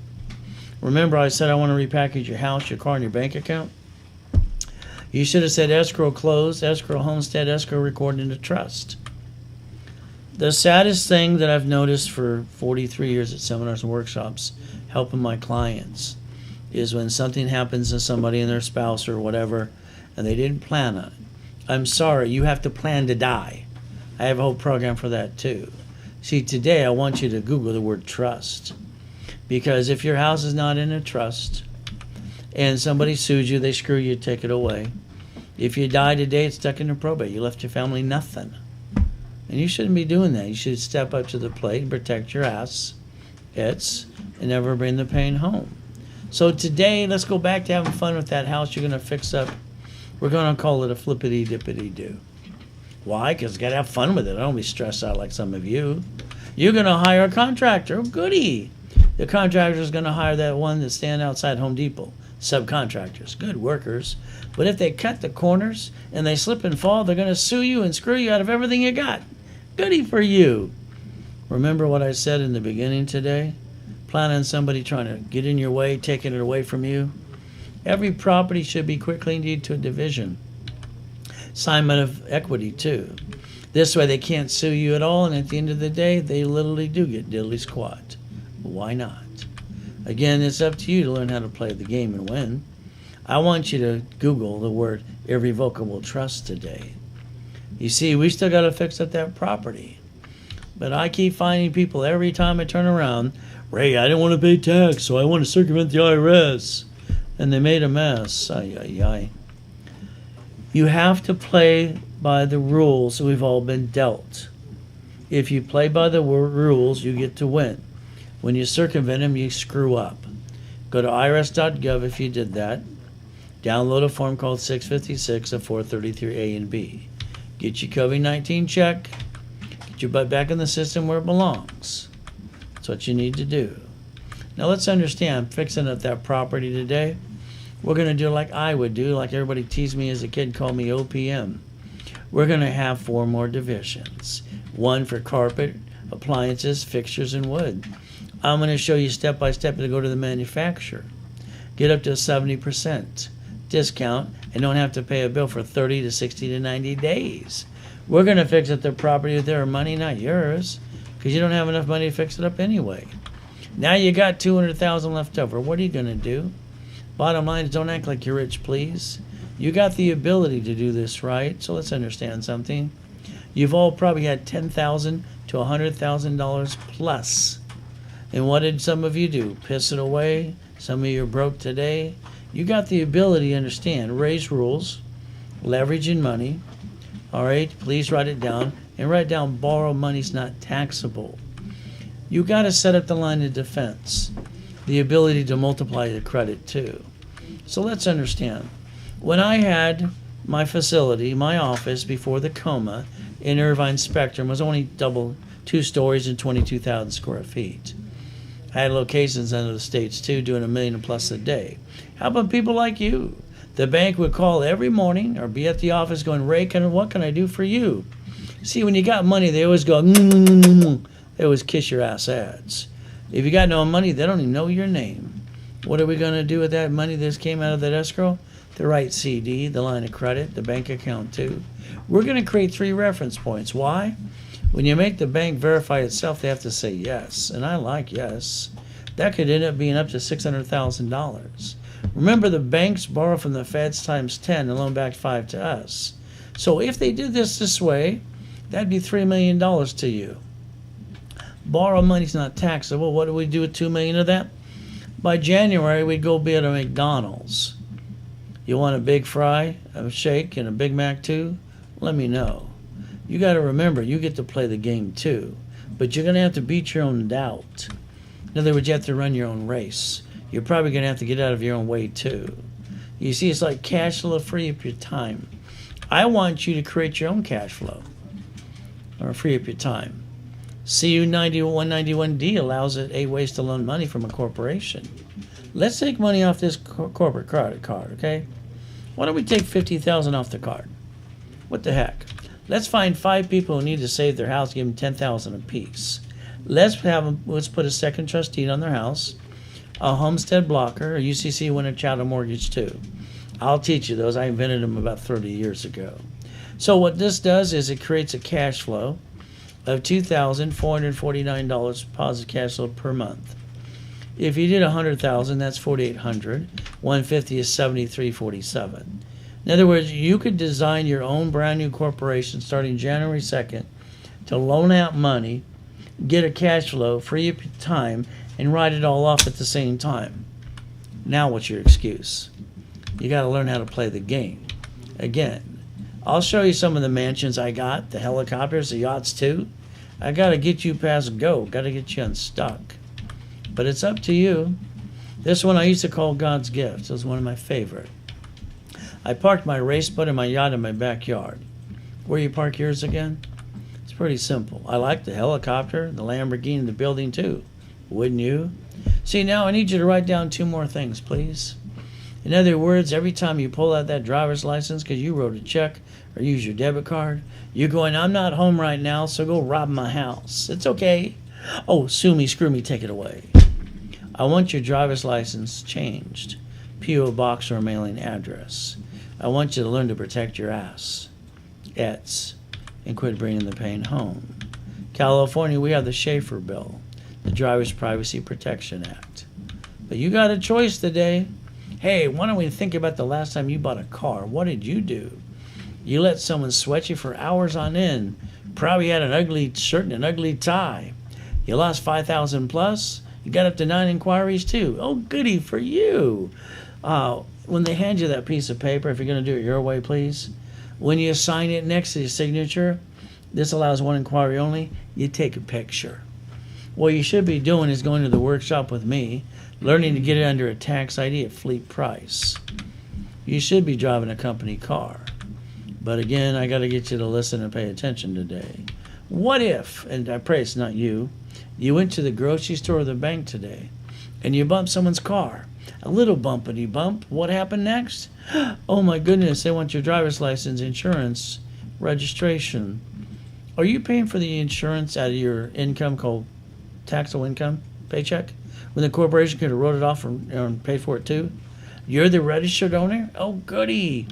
Remember I said I want to repackage your house, your car, and your bank account? You should have said escrow closed, escrow homestead, escrow recorded into trust. The saddest thing that I've noticed for 43 years at seminars and workshops helping my clients is when something happens to somebody and their spouse or whatever, and they didn't plan on it. I'm sorry, you have to plan to die. I have a whole program for that too. See, today I want you to Google the word trust. Because if your house is not in a trust and somebody sues you, they screw you, take it away. If you die today, it's stuck in a probate. You left your family nothing. And you shouldn't be doing that. You should step up to the plate and protect your ass, and never bring the pain home. So today, let's go back to having fun with that house you're going to fix up. We're going to call it a flippity-dippity-do. Why? Because you got to have fun with it. I don't be stressed out like some of you. You're going to hire a contractor. Oh, goody. The contractor is going to hire that one that stand outside Home Depot. Subcontractors, good workers. But if they cut the corners and they slip and fall, they're going to sue you and screw you out of everything you got. Goody for you. Remember what I said in the beginning today? Plan on somebody trying to get in your way, taking it away from you. Every property should be quickly deeded to a division. Assignment of equity too. This way they can't sue you at all, and at the end of the day, they literally do get diddly squat. Why not? Again, it's up to you to learn how to play the game and win. I want you to Google the word irrevocable trust today. You see, we still got to fix up that property. But I keep finding people every time I turn around, Ray, I didn't want to pay tax, so I want to circumvent the IRS. And they made a mess. Ay, ay, ay. You have to play by the rules we've all been dealt. If you play by the rules, you get to win. When you circumvent them, you screw up. Go to irs.gov if you did that. Download a form called 656 of 433A and B. Get your COVID-19 check. Get your butt back in the system where it belongs. That's what you need to do. Now let's understand, fixing up that property today, we're going to do like I would do, like everybody teased me as a kid, called me OPM. We're going to have 4 more divisions. 1 for carpet, appliances, fixtures, and wood. I'm going to show you step by step to go to the manufacturer. Get up to a 70% discount and don't have to pay a bill for 30 to 60 to 90 days. We're going to fix up the property with their money, not yours, because you don't have enough money to fix it up anyway. Now you got $200,000 left over. What are you going to do? Bottom line is, don't act like you're rich, please. You got the ability to do this, right? So let's understand something. You've all probably had $10,000 to $100,000 plus. And what did some of you do? Piss it away, Some of you are broke today. You got the ability to understand. Raise rules, leveraging money. All right, please write it down. And write down borrow money's not taxable. You got to set up the line of defense. The ability to multiply the credit too. So let's understand. When I had my facility, my office before the coma in Irvine Spectrum was only 2 stories and 22,000 square feet. I had locations under the states too, doing $1 million plus a day. How about people like you? The bank would call every morning or be at the office going, Ray, what can I do for you? See, when you got money, they always go, they always kiss your ass. If you got no money, they don't even know your name. What are we going to do with that money that came out of that escrow? The right CD, the line of credit, the bank account too. We're going to create 3 reference points. Why? When you make the bank verify itself, they have to say yes. And I like yes. That could end up being up to $600,000. Remember, the banks borrow from the feds times 10 and loan back 5 to us. So if they did this way, that'd be $3 million to you. Borrow money's not taxable. What do we do with $2 million of that? By January, we'd go be at a McDonald's. You want a big fry, a shake, and a Big Mac too? Let me know. You got to remember, you get to play the game too. But you're going to have to beat your own doubt. In other words, you have to run your own race. You're probably going to have to get out of your own way too. You see, it's like cash flow, free up your time. I want you to create your own cash flow or free up your time. CU 191D allows it 8 ways to loan money from a corporation. Let's take money off this corporate card, okay? Why don't we take $50,000 off the card? What the heck? Let's find 5 people who need to save their house, give them $10,000 apiece. Let's put a second trustee on their house, a homestead blocker, a UCC winner chattel mortgage too. I'll teach you those. I invented them about 30 years ago. So what this does is it creates a cash flow of $2,449 positive cash flow per month. If you did $100,000, that's $4,800. $150 is $73.47. In other words, you could design your own brand new corporation starting January 2nd to loan out money, get a cash flow, free up your time, and write it all off at the same time. Now what's your excuse? You got to learn how to play the game. Again, I'll show you some of the mansions I got, the helicopters, the yachts too. I got to get you past go, got to get you unstuck. But it's up to you. This one I used to call God's gift. It was one of my favorite. I parked my race boat and my yacht in my backyard. Where you park yours again? It's pretty simple. I like the helicopter, the Lamborghini, the building too. Wouldn't you? See, now I need you to write down 2 more things, please. In other words, every time you pull out that driver's license because you wrote a check or use your debit card, you're going, I'm not home right now, so go rob my house. It's okay. Oh, sue me, screw me, take it away. I want your driver's license changed. P.O. box or mailing address. I want you to learn to protect your ass. And quit bringing the pain home. California, we have the Schaefer Bill, the Driver's Privacy Protection Act. But you got a choice today. Hey, why don't we think about the last time you bought a car? What did you do? You let someone sweat you for hours on end. Probably had an ugly shirt and an ugly tie. You lost 5,000 plus. You got up to 9 inquiries too. Oh, goody for you. When they hand you that piece of paper, if you're going to do it your way, please, when you sign it next to your signature, this allows 1 inquiry only, you take a picture. What you should be doing is going to the workshop with me, learning to get it under a tax ID at fleet price. You should be driving a company car. But again, I got to get you to listen and pay attention today. What if, and I pray it's not you, you went to the grocery store or the bank today and you bumped someone's car? A little bumpity bump. What happened next? Oh my goodness, they want your driver's license, insurance, registration. Are you paying for the insurance out of your income called taxable income, paycheck? When the corporation could have wrote it off and paid for it too? You're the registered owner? Oh goody.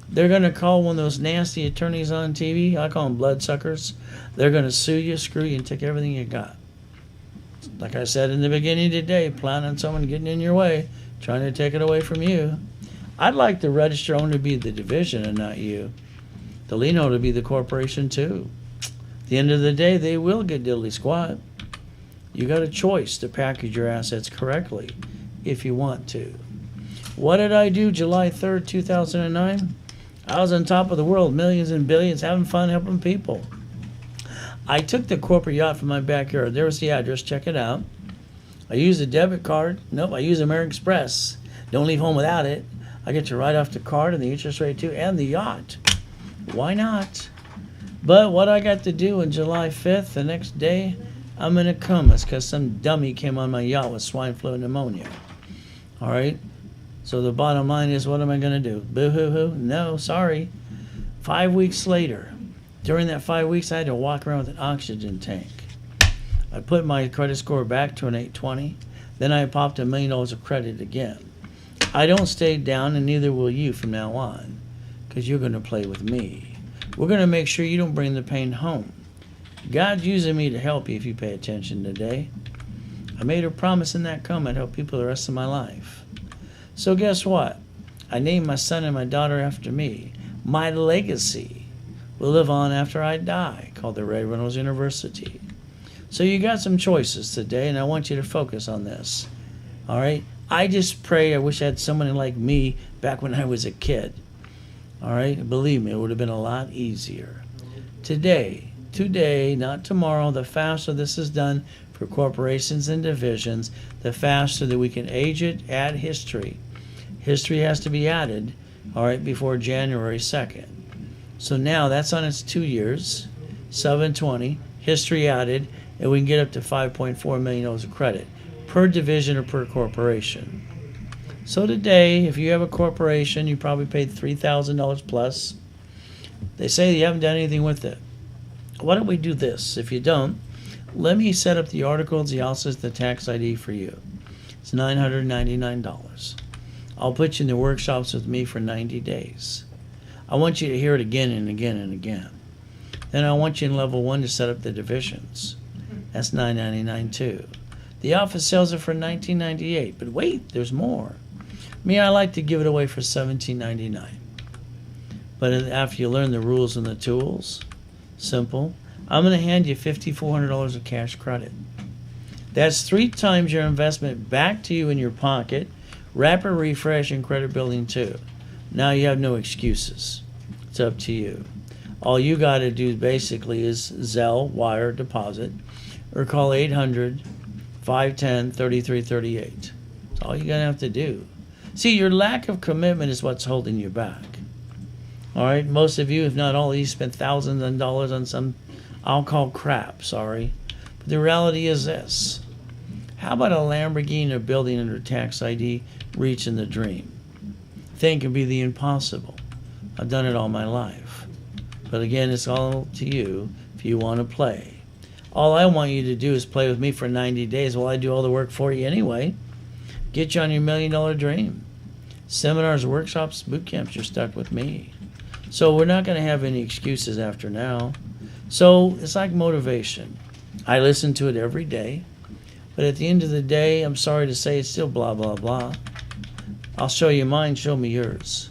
They're going to call one of those nasty attorneys on TV. I call them bloodsuckers. They're going to sue you, screw you, and take everything you got. Like I said in the beginning today, plan on someone getting in your way, trying to take it away from you. I'd like the registered owner to be the division and not you. The lien holder to be the corporation too. At the end of the day, they will get diddly squat. You got a choice to package your assets correctly. if you want to. What did I do July 3rd, 2009? I was on top of the world, millions and billions, having fun, helping people. I took the corporate yacht from my backyard. There's the address. Check it out. I used a debit card. Nope, I use American Express. Don't leave home without it. I get to write off the card and the interest rate too, and the yacht. Why not? But what I got to do on July 5th, the next day, I'm in a coma because some dummy came on my yacht with swine flu and pneumonia. All right? So the bottom line is, what am I going to do? Boo-hoo-hoo? No, sorry. 5 weeks later, during that 5 weeks, I had to walk around with an oxygen tank. I put my credit score back to an 820. Then I popped $1 million of credit again. I don't stay down, and neither will you from now on, because you're going to play with me. We're going to make sure you don't bring the pain home. God's using me to help you if you pay attention today. I made a promise in that coma I'd help people the rest of my life. So guess what? I named my son and my daughter after me. My legacy will live on after I die, called the Reynolds University. So you got some choices today, and I want you to focus on this. All right? I just pray I wish I had someone like me back when I was a kid. All right? Believe me, it would have been a lot easier. Today, not tomorrow, the faster this is done for corporations and divisions, the faster that we can age it, add history. History has to be added, all right, before January 2nd. So now that's on its 2 years, 720, history added, and we can get up to $5.4 million of credit per division or per corporation. So today, if you have a corporation, you probably paid $3,000 plus. They say you haven't done anything with it. Why don't we do this? If you don't, let me set up the articles, the offices, the tax ID for you. It's $999. I'll put you in the workshops with me for 90 days. I want you to hear it again and again and again. Then I want you in level 1 to set up the divisions. That's $999 too. The office sells it for $19.98, but wait, there's more. Me, I like to give it away for $17.99. But after you learn the rules and the tools, simple, I'm going to hand you $5,400 of cash credit. That's 3 times your investment back to you in your pocket, rapid refresh, and credit building too. Now you have no excuses. It's up to you. All you got to do basically is Zelle, wire, deposit, or call 800-510-3338. That's all you're going to have to do. See, your lack of commitment is what's holding you back. All right, most of you, if not all of you, spent thousands of dollars on some, I'll call crap, sorry. But the reality is this. How about a Lamborghini or building under tax ID reaching the dream? Think it'd be the impossible. I've done it all my life. But again, it's all to you if you want to play. All I want you to do is play with me for 90 days while I do all the work for you anyway. Get you on your $1 million dream. Seminars, workshops, boot camps, you're stuck with me. So we're not going to have any excuses after now. So it's like motivation. I listen to it every day. But at the end of the day, I'm sorry to say it's still blah, blah, blah. I'll show you mine, show me yours.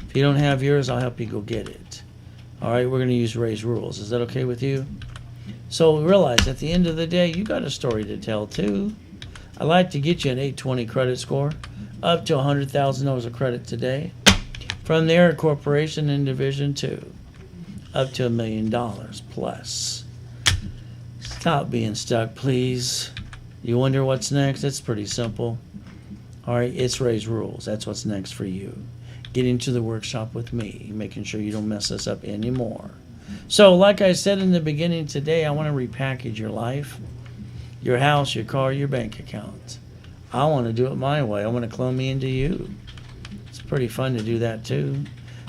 If you don't have yours, I'll help you go get it. All right, we're going to use Ray's rules. Is that okay with you? So realize at the end of the day, you got a story to tell too. I'd like to get you an 820 credit score, up to $100,000 of credit today. From there, a corporation in Division 2, up to $1 million plus. Stop being stuck, please. You wonder what's next? It's pretty simple. All right, it's Ray's rules. That's what's next for you. Get into the workshop with me, making sure you don't mess this up anymore. So, like I said in the beginning today, I want to repackage your life, your house, your car, your bank account. I want to do it my way. I want to clone me into you. It's pretty fun to do that too.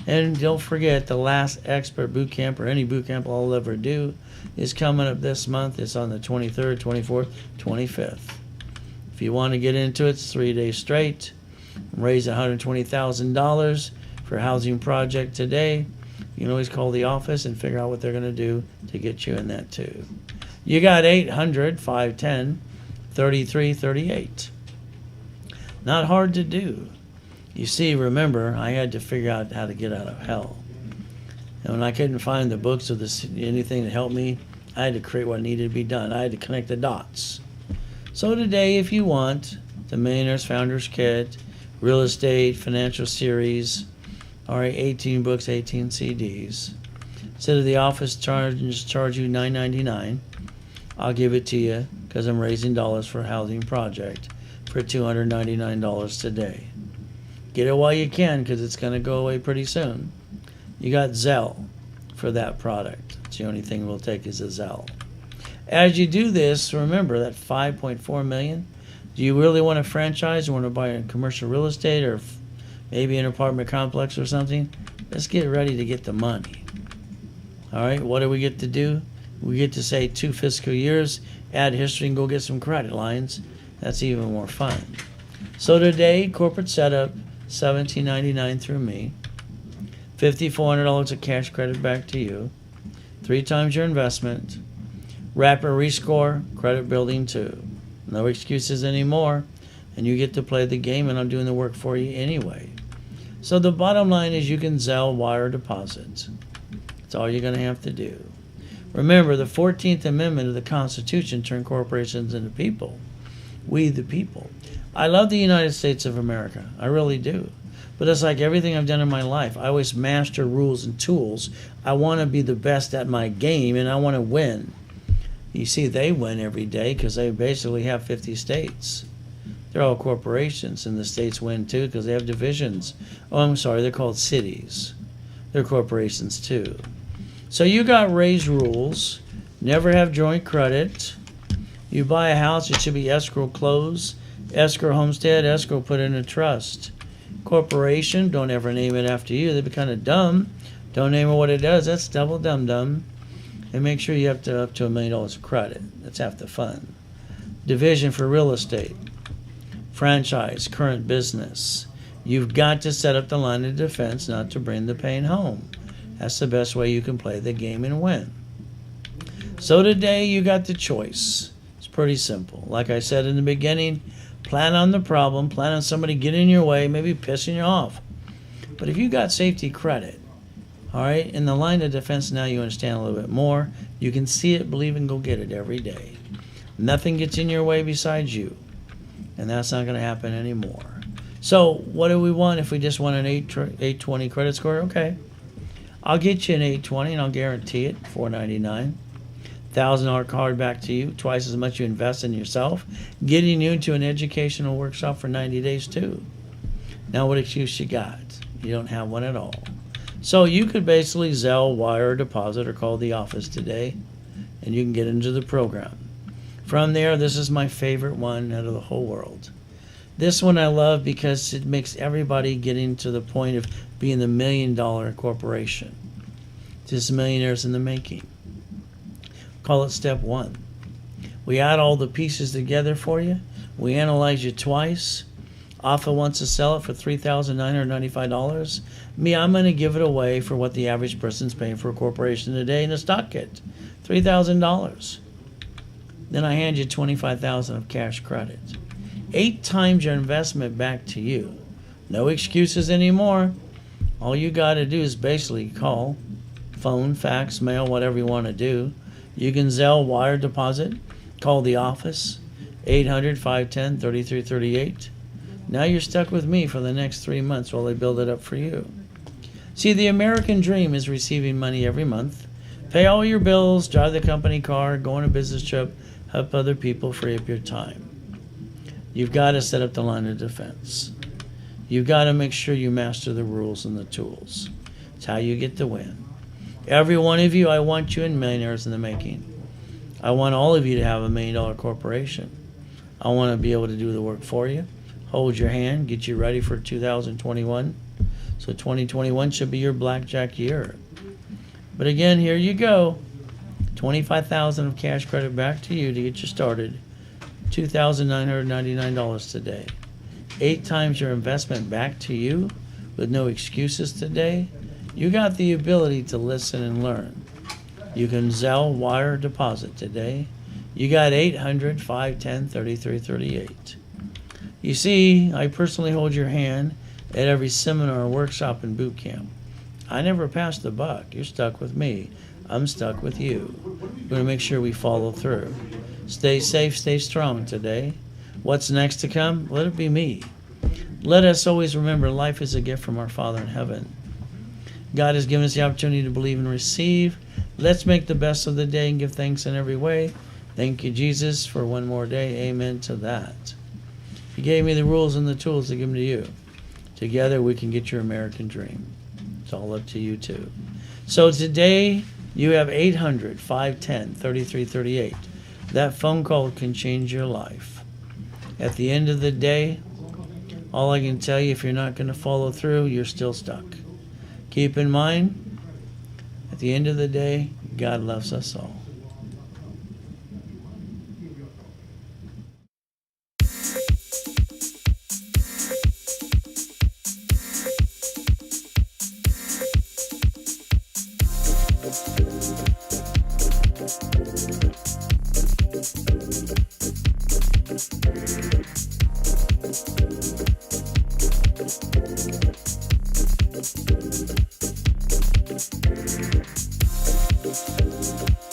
And don't forget, the last expert boot camp, or any boot camp I'll ever do, is coming up this month. It's on the 23rd, 24th, 25th. If you want to get into it, it's 3 days straight. Raise $120,000 for a housing project today. You can always call the office and figure out what they're going to do to get you in that too. You got 800-510-3338. Not hard to do. You see, remember, I had to figure out how to get out of hell. And when I couldn't find the books or anything to help me, I had to create what needed to be done. I had to connect the dots. So today, if you want, the Millionaires Founders Kit, Real Estate, Financial Series, all right, 18 books, 18 CDs. Instead of the office charge you $9.99, I'll give it to you because I'm raising dollars for a housing project for $299 today. Get it while you can because it's going to go away pretty soon. You got Zelle for that product. It's the only thing we'll take is a Zelle. As you do this, remember that $5.4 million. Do you really want a franchise? You want to buy a commercial real estate or maybe an apartment complex or something? Let's get ready to get the money. All right, what do we get to do? We get to say 2 fiscal years, add history, and go get some credit lines. That's even more fun. So today, corporate setup, $17.99 through me, $5,400 of cash credit back to you, 3 times your investment, rapid rescore, credit building too. No excuses anymore, and you get to play the game, and I'm doing the work for you anyway. So the bottom line is you can Zelle, wire, deposit. That's all you're going to have to do. Remember, the 14th Amendment of the Constitution turned corporations into people. We the people. I love the United States of America. I really do. But it's like everything I've done in my life. I always master rules and tools. I want to be the best at my game, and I want to win. You see, they win every day because they basically have 50 states. They're all corporations, and the states win too because they have divisions. Oh, I'm sorry, they're called cities. They're corporations too. So you got raised rules. Never have joint credit. You buy a house, it should be escrow closed, escrow homestead, escrow put in a trust. Corporation, don't ever name it after you. They'd be kind of dumb. Don't name it what it does. That's double dum-dum. And make sure you have up to $1 million of credit. That's half the fun. Division for real estate. Franchise, current business. You've got to set up the line of defense not to bring the pain home. That's the best way you can play the game and win. So today you got the choice. It's pretty simple. Like I said in the beginning, plan on the problem, plan on somebody getting in your way, maybe pissing you off. But if you got safety credit, all right, in the line of defense now you understand a little bit more. You can see it, believe, and go get it every day. Nothing gets in your way besides you. And that's not going to happen anymore. So what do we want if we just want an 820 credit score? Okay. I'll get you an 820 and I'll guarantee it, $499. $1,000 card back to you, twice as much you invest in yourself, getting you into an educational workshop for 90 days too. Now what excuse you got? You don't have one at all. So you could basically Zelle, wire, deposit, or call the office today, and you can get into the program. From there, this is my favorite one out of the whole world. This one I love because it makes everybody getting to the point of being the $1 million corporation. Just millionaires in the making. Call it step 1. We add all the pieces together for you. We analyze you twice. Alpha wants to sell it for $3,995. Me, I'm going to give it away for what the average person's paying for a corporation today in a stock kit, $3,000. Then I hand you $25,000 of cash credit. 8 times your investment back to you. No excuses anymore. All you got to do is basically call, phone, fax, mail, whatever you want to do. You can Zelle, wire, deposit. Call the office, 800-510-3338. Now you're stuck with me for the next 3 months while they build it up for you. See, the American dream is receiving money every month. Pay all your bills, drive the company car, go on a business trip, help other people, free up your time. You've got to set up the line of defense. You've got to make sure you master the rules and the tools. It's how you get the win. Every one of you, I want you in Millionaires in the Making. I want all of you to have a $1 million corporation. I want to be able to do the work for you, hold your hand, get you ready for 2021. So 2021 should be your blackjack year. But again, here you go. $25,000 of cash credit back to you to get you started. $2,999 today. 8 times your investment back to you with no excuses today. You got the ability to listen and learn. You can Zelle, wire, deposit today. You got 800-510-3338. You see, I personally hold your hand at every seminar, workshop, and boot camp. I never pass the buck. You're stuck with me. I'm stuck with you. We're going to make sure we follow through. Stay safe, stay strong today. What's next to come? Let it be me. Let us always remember life is a gift from our Father in heaven. God has given us the opportunity to believe and receive. Let's make the best of the day and give thanks in every way. Thank you, Jesus, for one more day. Amen to that. He gave me the rules and the tools to give them to you. Together we can get your American dream. It's all up to you too. So today you have 800-510-3338. That phone call can change your life. At the end of the day, all I can tell you, if you're not going to follow through, you're still stuck. Keep in mind, at the end of the day, God loves us all.